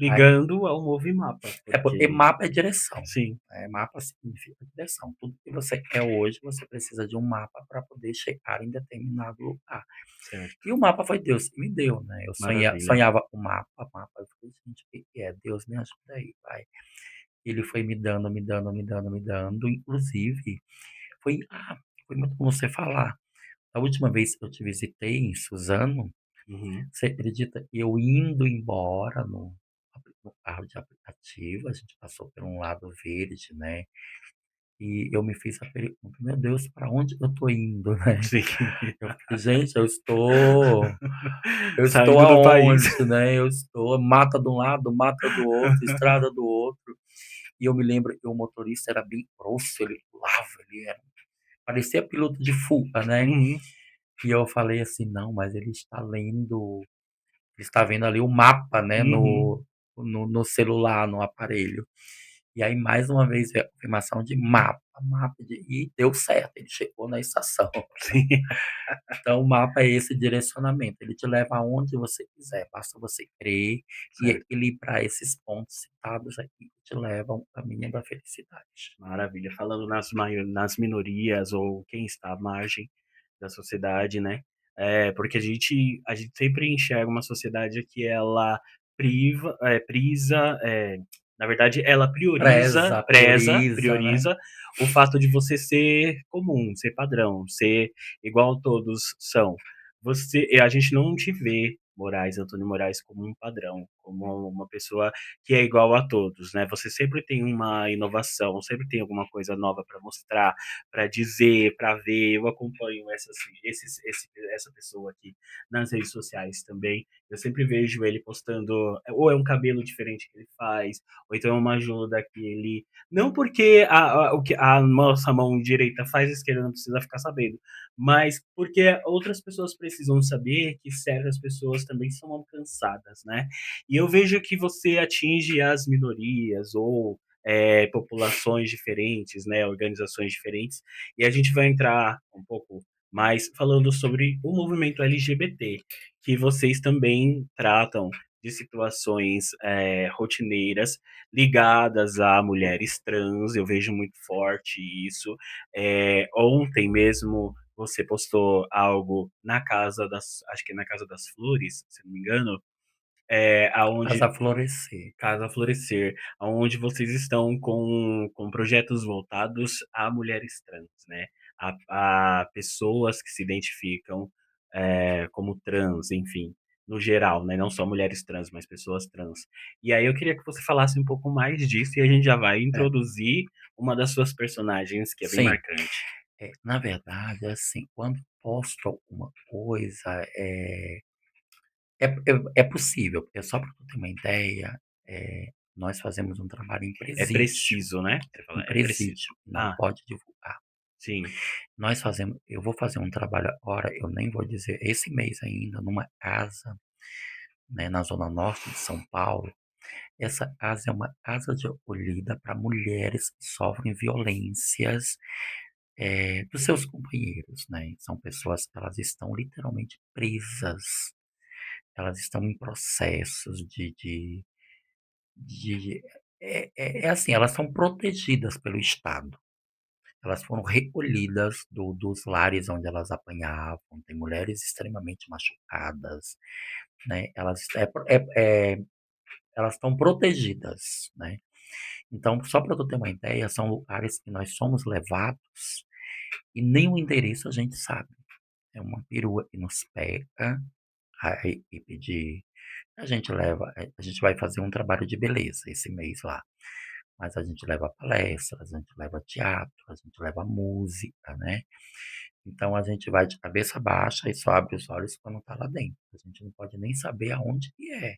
Aí Ligando ao Movimapa, porque porque mapa é direção, sim, mapa significa direção. Tudo que você quer hoje, você precisa de um mapa para poder chegar em determinado lugar. certo. E o mapa foi Deus que me deu, né, eu Maravilha. sonhava com mapa, eu falei: "Gente, o que que é? Deus, me ajuda aí, pai". Ele foi me dando, me dando, me dando, me dando, inclusive foi foi muito bom você falar. A última vez que eu te visitei em Suzano, Uhum. você acredita que eu indo embora no carro de aplicativo, a gente passou por um lado verde, né, e eu me fiz a pergunta: "Meu Deus, para onde eu tô indo, né?". Sim. Eu falei: "Gente, eu estou Saindo do país. aonde, né, eu estou mata de um lado, mata do outro, estrada do outro". E eu me lembro que o motorista era bem grosso, ele pulava, ele era parecia piloto de fuga, né. Uhum, E eu falei assim: "Não, mas ele está vendo ali o mapa, né, uhum. no celular, no aparelho". E aí mais uma vez veio a confirmação de mapa e deu certo, ele chegou na estação. Sim, Então o mapa é esse direcionamento, ele te leva aonde você quiser, basta você crer e certo. equilibrar esses pontos citados aqui que te levam ao caminho da felicidade. Maravilha. Falando nas minorias ou quem está à margem da sociedade, né, porque a gente sempre enxerga uma sociedade que ela prisa, na verdade ela Preza, prioriza, né. prioriza o fato de você ser comum, ser padrão, ser igual todos são. A gente não te vê, Antônio Moraes, como um padrão, como uma pessoa que é igual a todos, né. Você sempre tem uma inovação, sempre tem alguma coisa nova para mostrar, para dizer, para ver. Eu acompanho essa pessoa aqui nas redes sociais também. Eu sempre vejo ele postando, ou é um cabelo diferente que ele faz, ou então é uma ajuda que ele. Não porque o que a nossa mão direita faz, a esquerda não precisa ficar sabendo, mas porque outras pessoas precisam saber que certas pessoas também são alcançadas, né? E eu vejo que você atinge as minorias ou populações diferentes, né, organizações diferentes, e a gente vai entrar um pouco mais falando sobre o movimento LGBT, que vocês também tratam de situações rotineiras ligadas a mulheres trans, eu vejo muito forte isso. Ontem mesmo você postou algo na Casa acho que é na Casa das Flores, se não me engano, aonde Casa Florescer. Casa Florescer, aonde vocês estão com projetos voltados a mulheres trans, né. a pessoas que se identificam, como trans, enfim, no geral, né, não só mulheres trans, mas pessoas trans. E aí eu queria que você falasse um pouco mais disso e a gente já vai É, introduzir uma das suas personagens que é bem sim. marcante. Na verdade, assim, quando posto alguma coisa, é possível, porque só para tu ter uma ideia, nós fazemos um trabalho É preciso, né? Você fala, em é preciso. presídio, não Ah, pode divulgar. sim, Eu vou fazer um trabalho agora, eu nem vou dizer, esse mês ainda, numa casa, né, na zona norte de São Paulo. Essa casa é uma casa de acolhida para mulheres que sofrem violências, dos seus companheiros, né. São pessoas que elas estão literalmente presas, elas estão em processos de é assim, elas são protegidas pelo Estado. Elas foram recolhidas dos lares onde elas apanhavam, tem mulheres extremamente machucadas, né, elas estão protegidas, né. Então, só para tu ter uma ideia, são lugares que nós somos levados e nem o endereço a gente sabe. É uma perua que nos pega, a equipe de a gente vai fazer um trabalho de beleza esse mês lá, mas a gente leva palestras, a gente leva teatro, a gente leva música, né. Então a gente vai de cabeça baixa e só abre os olhos quando tá lá dentro. A gente não pode nem saber aonde que é.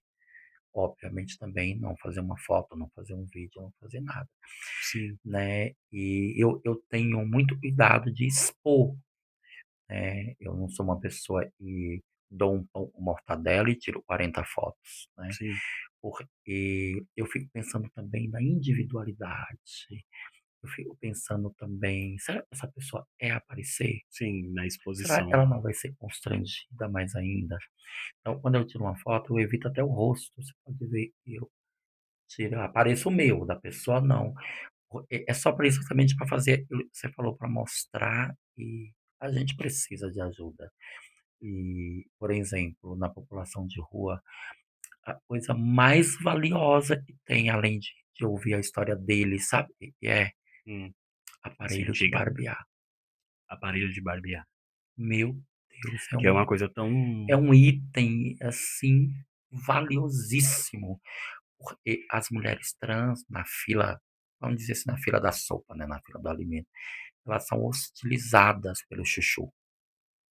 Obviamente também não fazer uma foto, não fazer um vídeo, não fazer nada, sim, né. E eu tenho muito cuidado de expor, né, eu não sou uma pessoa que dou um pão com mortadela e tiro 40 fotos, né, sim, porque eu fico pensando também na individualidade, eu fico pensando também: "Será que essa pessoa quer aparecer? sim, na Será que exposição. ela não vai ser constrangida mais ainda?". Então quando eu tiro uma foto, eu evito até o rosto, você pode ver que eu tiro apareço o meu, da pessoa não. É só para isso, justamente para fazer aquilo que você falou, para mostrar que a gente precisa de ajuda. E, por exemplo, na população de rua, a coisa mais valiosa que tem, além de ouvir a história dele, sabe o que que é? Hum, sim, Aparelho de diga. barbear. Aparelho de barbear, Meu Deus, que é uma coisa tão é um item, assim, valiosíssimo, porque as mulheres trans na fila, vamos dizer assim, na fila da sopa, né, na fila do alimento, elas são hostilizadas pelo chuchu.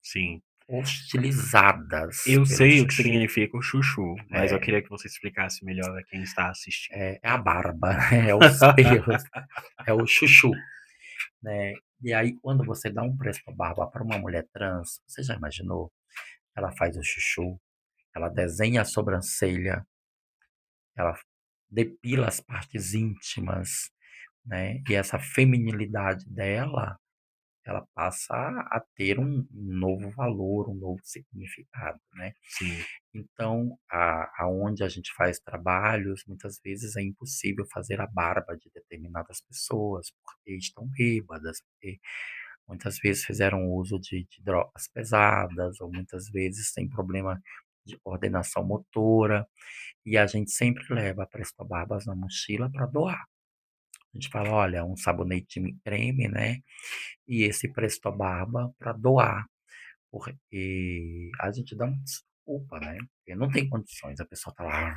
sim. Hostilizadas Eu pelo sei o que chuchu. significa o chuchu, mas eu É, queria que você explicasse melhor a quem está assistindo. é a barba, né, é os pelos, é o chuchu, né. E aí quando você dá um presto barba para uma mulher trans, você já imaginou? Ela faz o chuchu, ela desenha a sobrancelha, ela depila as partes íntimas, né, e essa feminilidade dela, ela passa a ter um novo valor, um novo significado, né. Sim, Então, aonde a gente faz trabalhos, muitas vezes é impossível fazer a barba de determinadas pessoas, porque estão bêbadas, porque muitas vezes fizeram uso de drogas pesadas, ou muitas vezes têm problema de coordenação motora, e a gente sempre leva Presto Barbas na mochila para doar. A gente fala: "Olha, um sabonete em creme, né, e esse Presto Barba para doar". Porque a gente dá uma desculpa, né, porque não tem condições, a pessoa tá lá,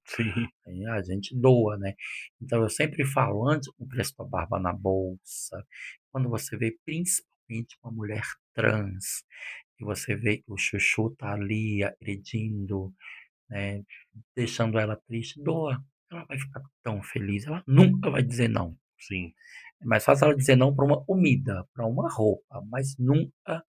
sim, aí a gente doa, né. Então eu sempre falo, antes com a barba na bolsa, quando você vê principalmente uma mulher trans, e você vê que o chuchu tá ali agredindo, né, deixando ela triste, doa, ela vai ficar tão feliz, ela nunca vai dizer não. sim, É mais fácil ela dizer não para uma comida, para uma roupa, mas nunca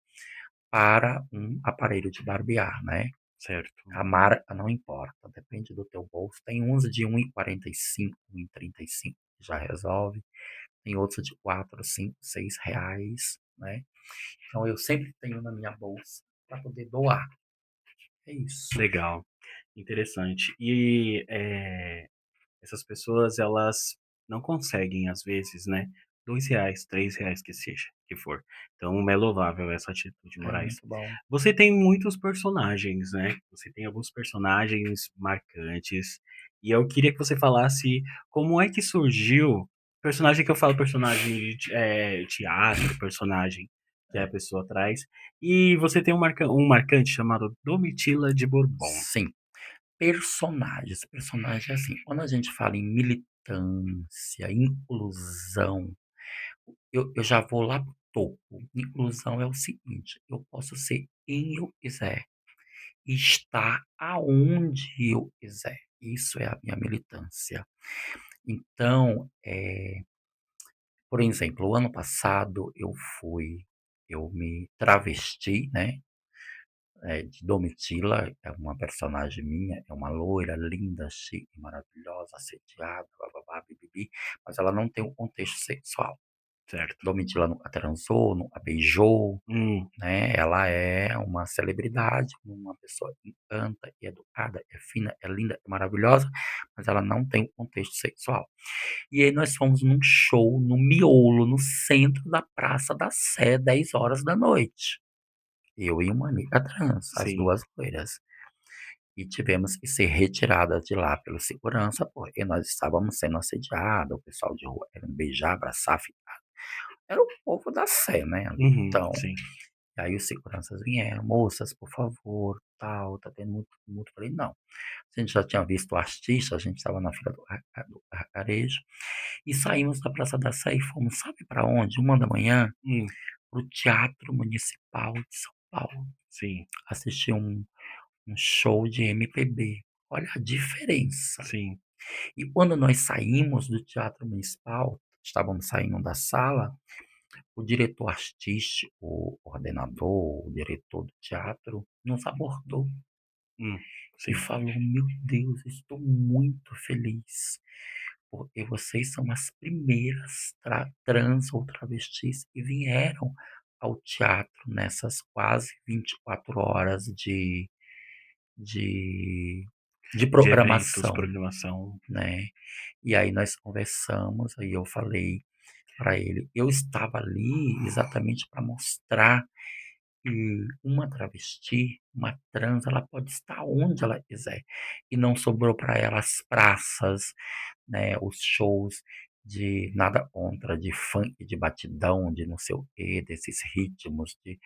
para um aparelho de barbear, né. certo. A marca não importa, depende do teu bolso. Tem uns de 1,45, 1,35 que já resolve, tem outros de 4, 5, R$ 6, né. Então eu sempre tenho na minha bolsa para poder doar, é isso. Legal, interessante. E, essas pessoas elas não conseguem às vezes, né, R$ 2, R$ 3 que seja, que for. Então é louvável essa atitude, É Moraes. muito bom. Você tem muitos personagens, né, você tem alguns personagens marcantes, e eu queria que você falasse como é que surgiu Personagem que eu falo, personagem de teatro, personagem que a É. pessoa traz. E você tem um marcante chamado Domitila de Bourbon. Sim, personagens. Personagem é assim, quando a gente fala em militância, inclusão, eu já vou lá para o topo. Inclusão é o seguinte, eu posso ser quem eu quiser e estar aonde eu quiser. Isso é a minha militância. Então, por exemplo, o ano passado eu me travesti, né, de Domitila, é uma personagem minha, é uma loira linda, chique, maravilhosa, assediada, bababá, bibibi, mas ela não tem um contexto sexual. Certo. Domitila nunca transou, nunca beijou, Hum, né, ela é uma celebridade, uma pessoa que encanta, é educada, é fina, é linda, é maravilhosa, mas ela não tem um contexto sexual. E aí nós fomos num show no miolo, no centro da Praça da Sé, 22h. Eu e uma amiga trans, as sim. 2 loiras. E tivemos que ser retiradas de lá pelo segurança, porque nós estávamos sendo assediados, o pessoal de rua querendo beijar, abraçar, ficar. Era o povo da Sé, né, ali. Uhum, Então, sim. aí os seguranças vieram: "Moças, por favor, tal, tá tendo muito tumulto". Falei: "Não". A gente já tinha visto o artista, a gente estava na fila do Carcarejo, e saímos da Praça da Sé e fomos, sabe para onde? 1h, Hum, para o Teatro Municipal de São Paulo, sim, assistir um show de MPB. Olha a diferença. sim. E quando nós saímos do Teatro Municipal, estávamos saindo da sala, o diretor artístico, o coordenador, o diretor do teatro nos abordou Hum, e sim. falou: "Meu Deus, estou muito feliz, porque vocês são as primeiras trans ou travestis que vieram ao teatro nessas quase 24 horas de de De eventos, programação", programação. né. E aí nós conversamos, aí eu falei para ele, eu estava ali exatamente para mostrar que uma travesti, uma trans, ela pode estar onde ela quiser, e não sobrou para ela as praças, né, os shows de nada contra, de funk, de batidão, de não sei o quê, desses ritmos de,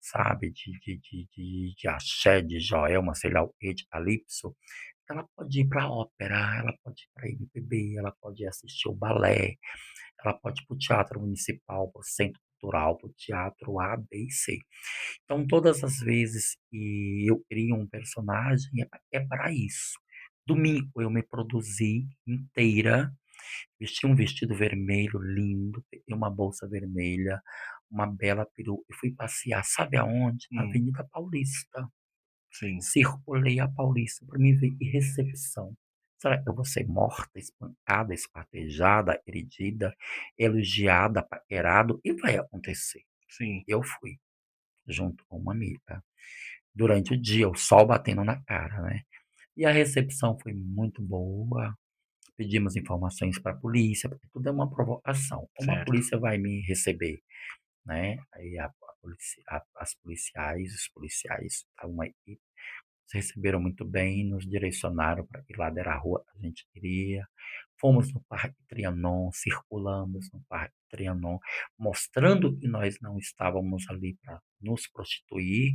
sabe, de axé, de Joelma, sei lá o quê, de calypso. Ela pode ir pra ópera, ela pode ir pra MPB, ela pode assistir o balé, ela pode ir para o teatro municipal, para o centro cultural, para o teatro A, B e C. Então todas as vezes que eu crio um personagem é pra isso. Domingo eu me produzi inteira, vesti um vestido vermelho lindo, peguei uma bolsa vermelha, uma bela peruca e fui passear, sabe aonde? Na Hum, Avenida Paulista. sim, Circulei a Paulista para me ver. E recepção? Será que eu vou ser morta, espancada, esquartejada, agredida, elogiada, paquerado? E vai acontecer. sim. Eu fui, junto com uma amiga. Durante o dia, o sol batendo na cara, né. E a recepção foi muito boa, pedimos informações para a polícia, porque tudo é uma provocação. Como a Certo. polícia vai me receber, né, aí as policiais, os policiais, uma equipe nos receberam muito bem, nos direcionaram para que lado era a rua que a gente queria. Fomos no Parque Trianon, circulamos no Parque Trianon, mostrando que nós não estávamos ali para nos prostituir,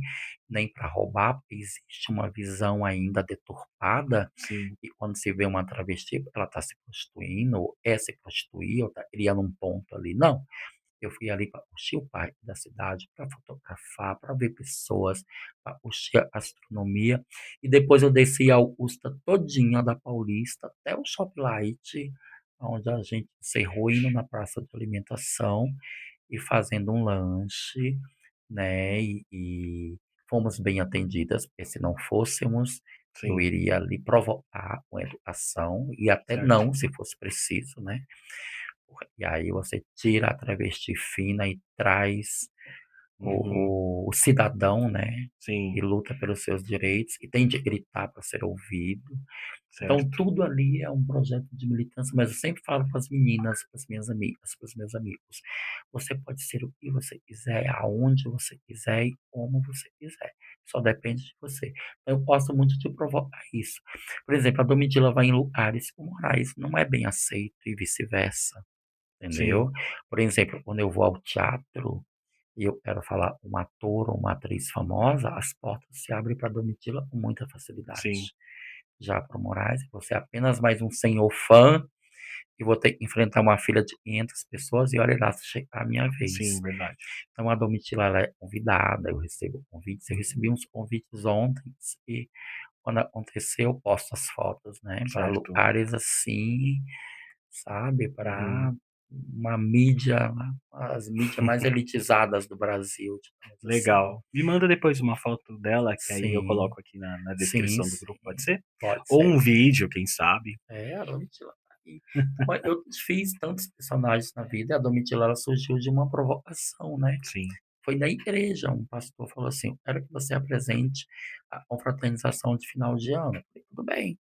nem para roubar, porque existe uma visão ainda deturpada, Sim, e quando se vê uma travesti, ela está se prostituindo, ou é se prostituir, ou está criando um ponto ali. Não, eu fui ali para curtir o parque da cidade, para fotografar, para ver pessoas, para curtir a astronomia. E depois eu desci a Augusta todinha da Paulista até o Shoplight, onde a gente encerrou indo na praça de alimentação e fazendo um lanche, né, e fomos bem atendidas, porque se não fôssemos, eu sim, iria ali provocar com educação e até certo. não, se fosse preciso, né. E aí você tira a travesti fina e traz Uhum, o cidadão, né, sim, e luta pelos seus direitos e tem de gritar para ser ouvido. Então certo. tudo ali é um projeto de militância, mas eu sempre falo para as meninas, para as minhas amigas, para os meus amigos: "Você pode ser o que você quiser, aonde você quiser e como você quiser, só depende de você". Então eu gosto muito de provocar isso. Por exemplo, a Domitila vai em lugares que o Moraes não é bem aceito e vice-versa. Sim, entendeu? Por exemplo, quando eu vou ao teatro e eu quero falar um ator ou uma atriz famosa, as portas se abrem para Domitila com muita sim, facilidade. Já para o Moraes, você é apenas mais um senhor fã e vou ter que enfrentar uma fila de 500 pessoas e olha lá se chegar a minha sim, vez. verdade. Então a Domitila ela é convidada, eu recebo convites, eu recebi uns convites ontem e quando aconteceu eu posto as fotos, né, para Certo. lugares assim, sabe, para Uhum. uma mídia, as mídias mais elitizadas do Brasil, digamos assim. Legal. Me manda depois uma foto dela, que aí eu Sim, coloco aqui na sim, descrição do sim, grupo, pode ser? pode Ou ser. um vídeo, quem sabe. É, a Domitila tá aí. Então, eu fiz tantos personagens na vida, e a Domitila ela surgiu de uma provocação, né. Sim, Foi na igreja, um pastor falou assim: "Eu quero que você apresente a confraternização de final de ano". Eu falei: "Tudo bem".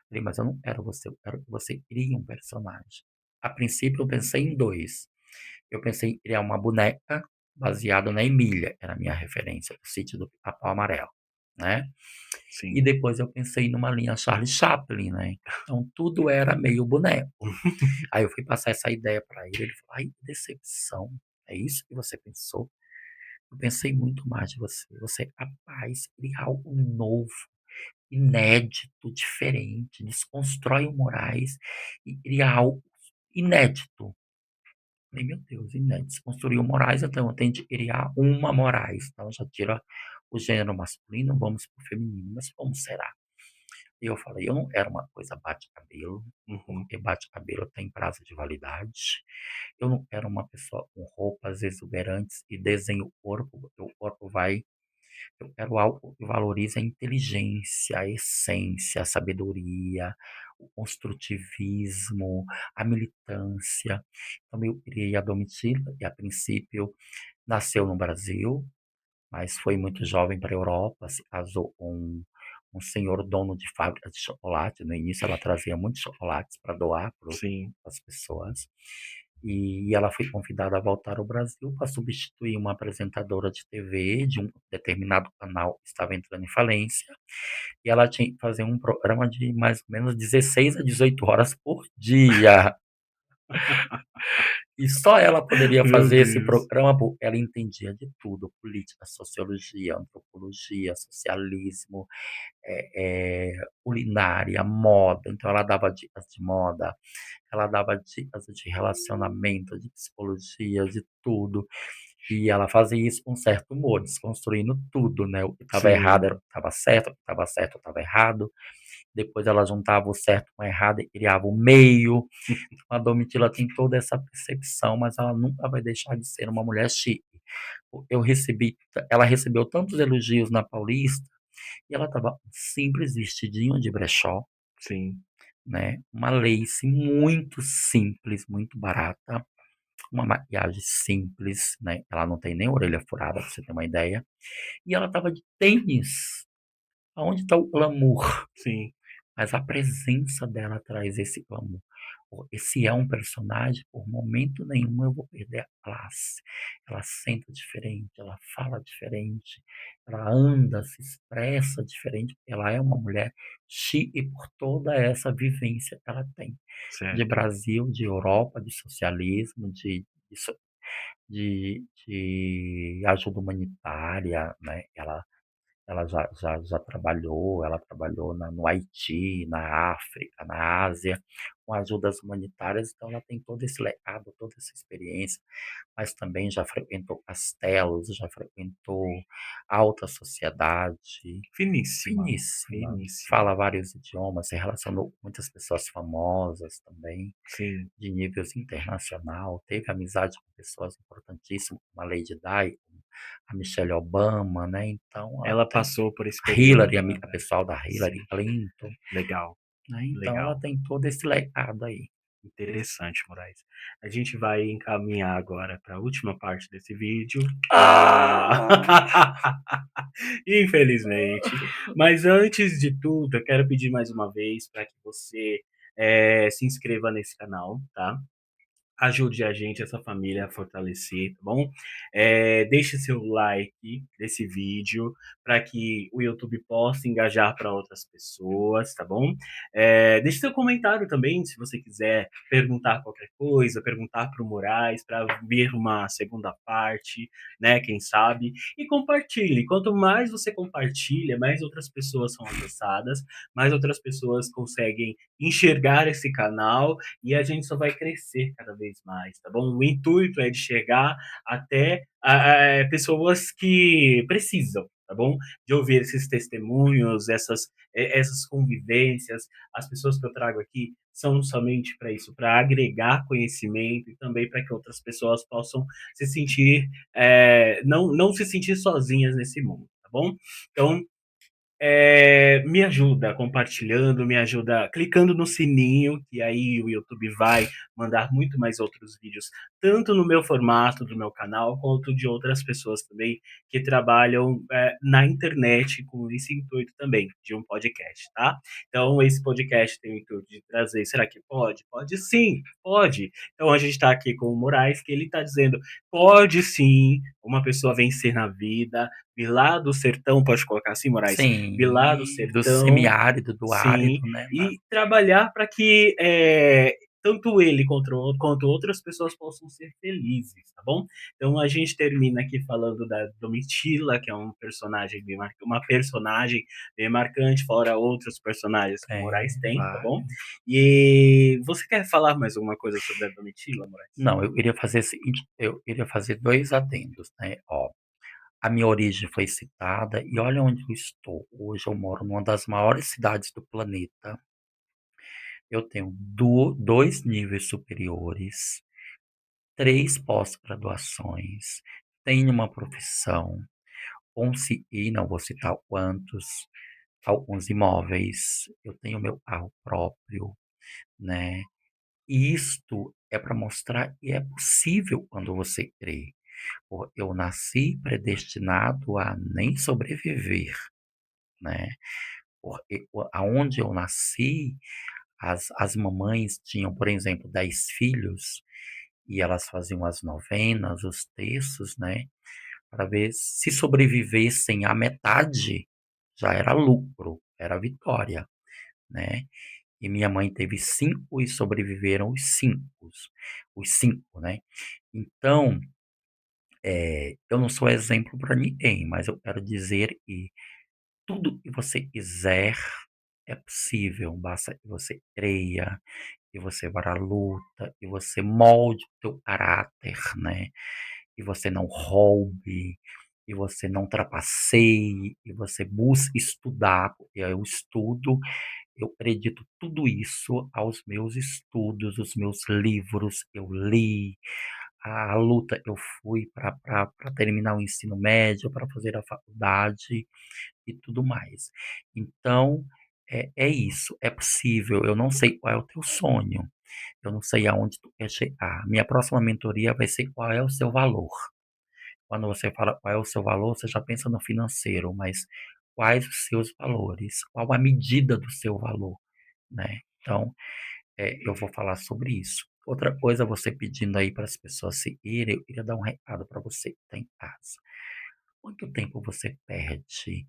Falei: "Mas eu não quero você, eu quero que você crie um personagem". A princípio eu pensei em 2. Eu pensei em criar uma boneca baseada na Emília, era a minha referência, do Sítio do Pica-Pau Amarelo, né. E sim. depois eu pensei numa linha Charlie Chaplin, né. Então tudo era meio boneco. Aí eu fui passar essa ideia para ele, ele falou: "Ai, que decepção, é isso que você pensou? Eu pensei muito mais de você, você é capaz de criar algo novo, inédito, diferente, desconstrói o Moraes e cria algo inédito". Falei: "Meu Deus, inédito, desconstruir o Moraes, então eu tenho de criar uma Moraes, então já tira o gênero masculino, vamos para o feminino, mas como será?". E eu falei: "Eu não quero uma coisa bate-cabelo, Uhum. porque bate-cabelo tem prazo de validade. Eu não quero uma pessoa com roupas exuberantes e desenhe o corpo, porque o corpo vai, eu quero algo que valorize a inteligência, a essência, a sabedoria, o construtivismo, a militância". Então eu criei a Domitila, que a princípio nasceu no Brasil, mas foi muito jovem para a Europa, se casou com um senhor dono de fábrica de chocolate. No início ela trazia muitos chocolates para doar para Sim, as pessoas. E ela foi convidada a voltar ao Brasil para substituir uma apresentadora de TV de um determinado canal que estava entrando em falência. E ela tinha que fazer um programa de mais ou menos 16 a 18 horas por dia. E só ela poderia meu fazer esse Deus. programa, porque ela entendia de tudo: política, sociologia, antropologia, socialismo, culinária, moda. Então ela dava dicas de moda, ela dava dicas de relacionamento, de psicologia, de tudo. E ela fazia isso com certo humor, desconstruindo tudo, né, o que estava errado Sim, era o que estava certo, o que estava certo estava errado. Depois ela juntava o certo com o errado e criava o meio. A Domitila tem toda essa percepção, mas ela nunca vai deixar de ser uma mulher chique. Eu recebi ela recebeu tantos elogios na Paulista, e ela estava um simples vestidinho de brechó, sim, né, uma lace muito simples, muito barata, uma maquiagem simples, né, ela não tem nem orelha furada, pra você ter uma ideia, e ela estava de tênis. Aonde está o glamour? sim, Mas a presença dela traz esse glamour. Esse é um personagem, por momento nenhum eu vou perder a classe. Ela senta diferente, ela fala diferente, ela anda, se expressa diferente, porque ela é uma mulher chique por toda essa vivência que ela tem. De certo. Brasil, de Europa, de socialismo, de ajuda humanitária, né? Ela já trabalhou, ela trabalhou no Haiti, na África, na Ásia, com ajudas humanitárias, então ela tem todo esse legado, toda essa experiência, mas também já frequentou castelos, já frequentou alta sociedade, Finíssima, finíssima, finíssima. fala vários idiomas, se relacionou com muitas pessoas famosas também, Sim. de níveis internacional, teve amizade com pessoas importantíssimas, como a Lady Di, como a Michelle Obama, né, então ela Ela tem passou por esse a Hillary, período, né, amiga pessoal da Hillary sim, Clinton, legal, né, então ela legal. tem todo esse legado aí. Interessante, Moraes. A gente vai encaminhar agora para a última parte desse vídeo. Ah! Ah! Infelizmente. Mas antes de tudo, eu quero pedir mais uma vez para que você se inscreva nesse canal, tá? ajude a gente, essa família, a fortalecer, tá bom? Deixe seu like nesse vídeo para que o YouTube possa engajar para outras pessoas, tá bom? Deixe seu comentário também, se você quiser perguntar qualquer coisa, perguntar para o Moraes, para ver uma segunda parte, né? Quem sabe? E compartilhe. Quanto mais você compartilha, mais outras pessoas são acessadas, mais outras pessoas conseguem enxergar esse canal e a gente só vai crescer cada vez mais, tá bom? O intuito é de chegar até pessoas que precisam, tá bom? De ouvir esses testemunhos, essas convivências. As pessoas que eu trago aqui são somente para isso, para agregar conhecimento e também para que outras pessoas possam se sentir, não se sentir sozinhas nesse mundo, tá bom? Então, me ajuda compartilhando, me ajuda clicando no sininho, que aí o YouTube vai mandar muito mais outros vídeos, tanto no meu formato do meu canal, quanto de outras pessoas também que trabalham na internet com esse intuito também, de um podcast, tá? Então, esse podcast tem o intuito de trazer, será que pode? Pode sim, pode. Então, a gente está aqui com o Moraes, que ele está dizendo, pode sim, uma pessoa vencer na vida, vir lá do sertão, pode colocar assim, Moraes? Sim, Vir lá do do sertão, semiárido, do sim, árido, né, e trabalhar para que tanto ele quanto outras pessoas possam ser felizes, tá bom? Então a gente termina aqui falando da Domitila, que é um personagem uma personagem bem marcante, fora outros personagens que o tem Moraes tem, tá bom? vários. E você quer falar mais alguma coisa sobre a Domitila, Moraes? Não, eu iria fazer o seguinte, eu iria fazer 2 adendos, né, ó, a minha origem foi citada e olha onde eu estou. Hoje eu moro numa das maiores cidades do planeta. Eu tenho 2 níveis superiores, 3 pós-graduações, tenho uma profissão, e não vou citar quantos, alguns imóveis, eu tenho meu carro próprio, né. E isto é para mostrar que é possível quando você crê. Eu nasci predestinado a nem sobreviver, né. Porque aonde eu nasci, as mamães tinham, por exemplo, 10 filhos, e elas faziam as novenas, os terços, né, para ver se sobrevivessem a metade, já era lucro, era vitória, né. E minha mãe teve 5 e sobreviveram os 5, né. Então, eu não sou exemplo para ninguém, mas eu quero dizer que tudo que você quiser é possível, basta que você creia, que você vá à luta, que você molde o teu caráter, né, e você não roube, e você não trapaceie, e você busque estudar, porque o estudo, eu acredito tudo isso aos meus estudos, os meus livros, eu li, a luta eu fui para terminar o ensino médio, para fazer a faculdade e tudo mais. Então, é isso, é possível. Eu não sei qual é o teu sonho, eu não sei aonde tu quer chegar. Minha próxima mentoria vai ser qual é o seu valor. Quando você fala qual é o seu valor, você já pensa no financeiro, mas quais os seus valores? Qual a medida do seu valor, né? Então, eu vou falar sobre isso. Outra coisa, você pedindo aí para as pessoas seguirem, eu queria dar um recado para você que está em casa. Quanto tempo você perde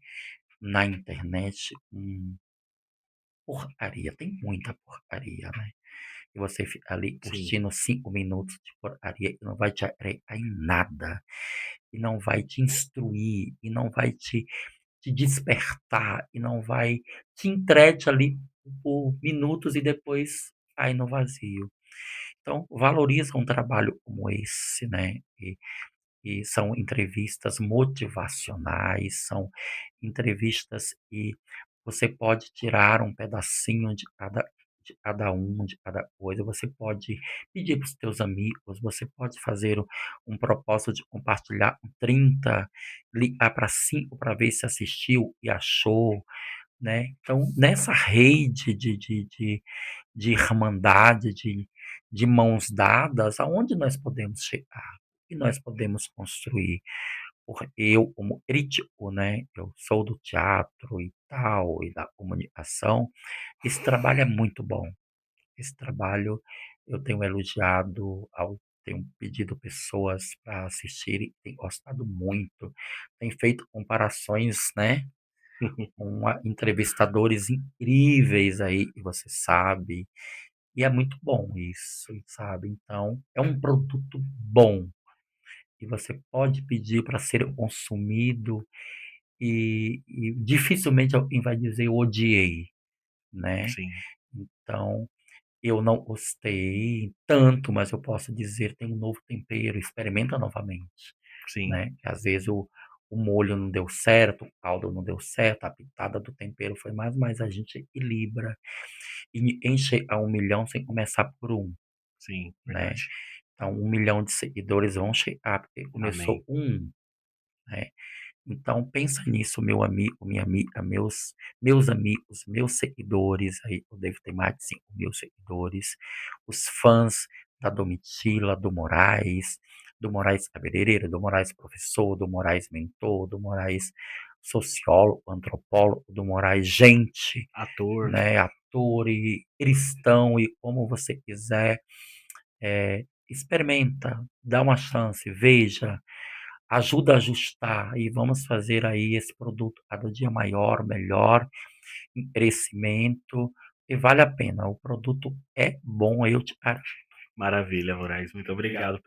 na internet com porcaria? Tem muita porcaria, né? E você fica ali Sim. curtindo 5 minutos de porcaria e não vai te agregar em nada, e não vai te instruir, e não vai te despertar, e não vai te entrete ali por minutos e depois cai no vazio. Então, valoriza um trabalho como esse, né? E são entrevistas motivacionais, são entrevistas e você pode tirar um pedacinho de cada coisa, você pode pedir para os teus amigos, você pode fazer um propósito de compartilhar com 30, ligar para 5 para ver se assistiu e achou, né. Então, nessa rede de irmandade, de mãos dadas, aonde nós podemos chegar? O que nós podemos construir? Eu, como crítico, né, eu sou do teatro e tal, e da comunicação, esse trabalho é muito bom. Esse trabalho eu tenho elogiado, tenho pedido pessoas para assistirem, tem gostado muito, tem feito comparações, né, com entrevistadores incríveis aí, que você sabe, e é muito bom isso, sabe? Então, é um produto bom que você pode pedir para ser consumido e dificilmente alguém vai dizer eu odiei, né? Sim, Então, eu não gostei tanto, mas eu posso dizer tem um novo tempero, experimenta novamente, sim, né? Às vezes o molho não deu certo, o caldo não deu certo, a pitada do tempero foi mais, mas a gente equilibra e enche a 1 milhão sem começar por um, sim, né? verdade. Então 1 milhão de seguidores vão chegar porque começou Amém. um, né? Então pensa nisso, meu amigo, minha amiga, meus amigos, meus seguidores, aí eu devo ter mais de 5 mil seguidores, os fãs da Domitila, do Moraes cabeleireiro, do Moraes professor, do Moraes mentor, do Moraes sociólogo, antropólogo, do Moraes gente, Ator, né, ator e cristão e como você quiser, experimenta, dá uma chance, veja, ajuda a ajustar e vamos fazer aí esse produto cada dia maior, melhor, em crescimento, e vale a pena. O produto é bom, eu te garanto. maravilha, Moraes. Muito obrigado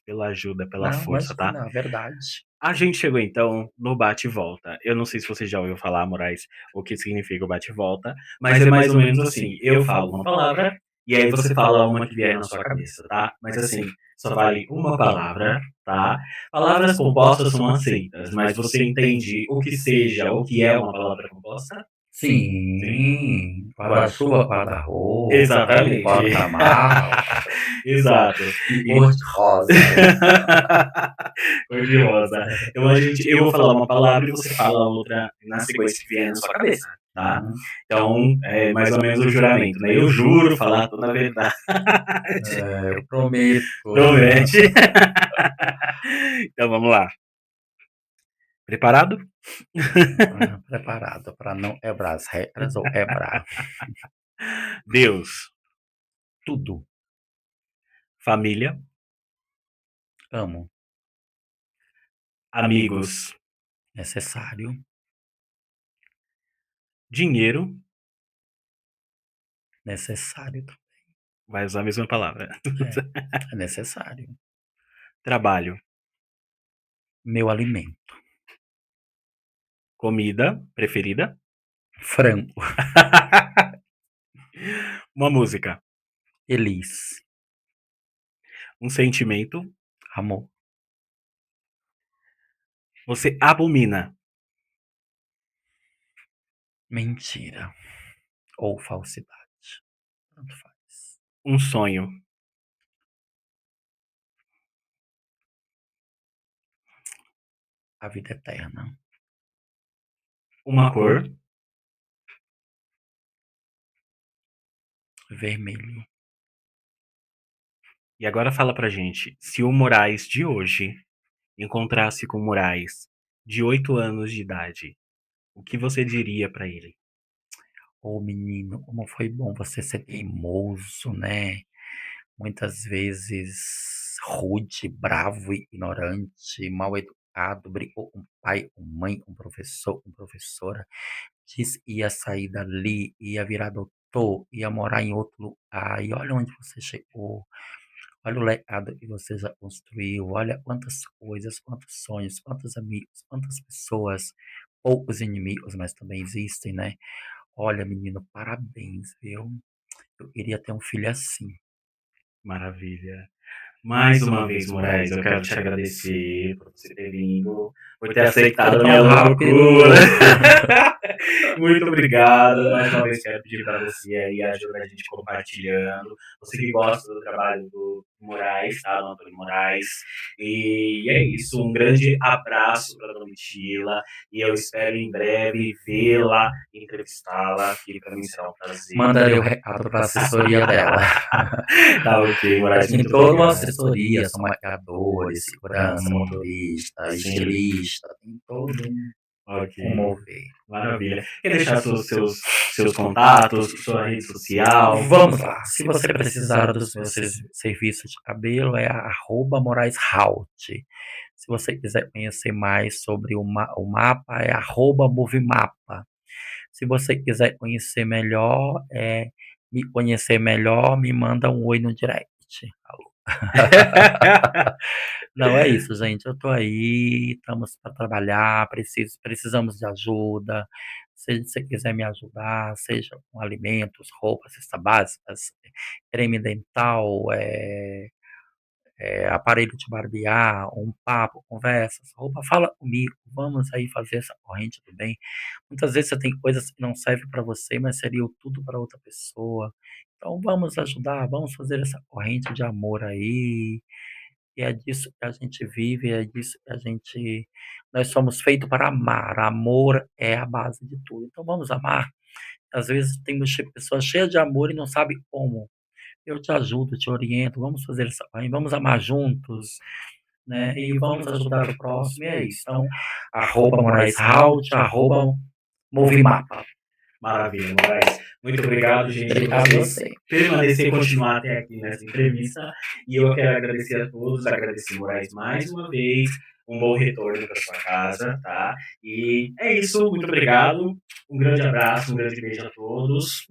pela ajuda, pela Não, força, tá? imagina, é verdade. A gente chegou então no bate e volta. Eu não sei se você já ouviu falar, Moraes, o que significa o bate e volta, mas é mais ou menos assim: eu falo uma palavra e aí você fala uma que vier na sua cabeça, tá? Mas assim, só vale uma palavra, tá? Palavras compostas são aceitas, mas você entende o que seja, o que é uma palavra composta? Sim. Sim, guarda-chuva, guarda-roupa, Exatamente. porta-mal Exato. e E cor-de-rosa. cor-de-rosa. Então eu vou falar uma palavra e você fala outra na sequência que vier na sua cabeça, tá? Uhum. Então, é mais ou menos o juramento, né? Eu juro falar toda a verdade. Eu prometo. Promete. Então vamos lá. Preparado? Preparado para não quebrar as regras ou quebrar Deus, tudo. família, Amo, amigos, necessário, dinheiro, necessário, vai usar a mesma palavra. é, é necessário. Trabalho, Meu alimento, comida preferida, frango, uma música, Elis, um sentimento, amor, você abomina, mentira ou falsidade, tanto faz. um sonho, A vida eterna, uma cor. vermelho, E agora fala pra gente, se o Moraes de hoje encontrasse com o Moraes de 8 anos de idade, o que você diria pra ele? ô menino, como foi bom você ser teimoso, né? Muitas vezes rude, bravo, ignorante, mal educado, brigou com pai, com mãe, com professor, com professora, disse que ia sair dali, ia virar doutor, ia morar em outro lugar, e olha onde você chegou, olha o legado que você já construiu, olha quantas coisas, quantos sonhos, quantos amigos, quantas pessoas, poucos inimigos, mas também existem, né? Olha, menino, parabéns, viu? Eu queria ter um filho assim. Maravilha. Mais uma vez, Moraes, eu quero te agradecer por você ter vindo, por ter aceitado a minha Tão rápido. loucura. Muito obrigado. Mais uma vez quero pedir para você aí ajuda a gente compartilhando. Você que gosta do trabalho do Moraes, tá? Do Antônio Moraes. E é isso. Um grande abraço para a Domitila. E eu espero em breve vê-la, entrevistá-la, que para mim será um prazer. Mandarei o recado para a assessoria dela. Tá ok, A Moraes. gente tem Muito toda uma obrigado. assessoria, são maquiadores, segurança, Sim. motorista, Sim. estilista, tem todo um Ok. Comover. Maravilha. Quer deixar seus contatos, sua rede social? Vamos lá. Se você precisar dos meus serviços de cabelo, é @MoraesHaut. Se você quiser conhecer mais sobre o mapa, é @Movimapa. Se você quiser conhecer melhor, me conhecer melhor, me manda um oi no direct. Alô. Não, é isso, gente. Eu tô aí, estamos para trabalhar, precisamos de ajuda. Se você quiser me ajudar, seja com alimentos, roupas, cestas básicas, creme dental, aparelho de barbear, um papo, conversas, roupa, fala comigo, vamos aí fazer essa corrente do bem. Muitas vezes você tem coisas que não servem para você, mas seria o tudo para outra pessoa. Então vamos ajudar, vamos fazer essa corrente de amor aí. E é disso que a gente vive, é disso que nós somos feitos para amar. Amor é a base de tudo. Então vamos amar. Às vezes temos pessoas cheias de amor e não sabe como. Eu te ajudo, te oriento, vamos fazer essa corrente, vamos amar juntos, né? E vamos ajudar o próximo, e é isso. Então, @MoraesHaut, @Movimapa. Maravilha, Moraes. Muito obrigado, gente, por Obrigado a vocês você. permanecer e continuar até aqui nessa entrevista. E eu quero agradecer a todos, agradecer, Moraes, mais uma vez. Um bom retorno para sua casa, tá? E é isso, muito obrigado. Um grande abraço, um grande beijo a todos.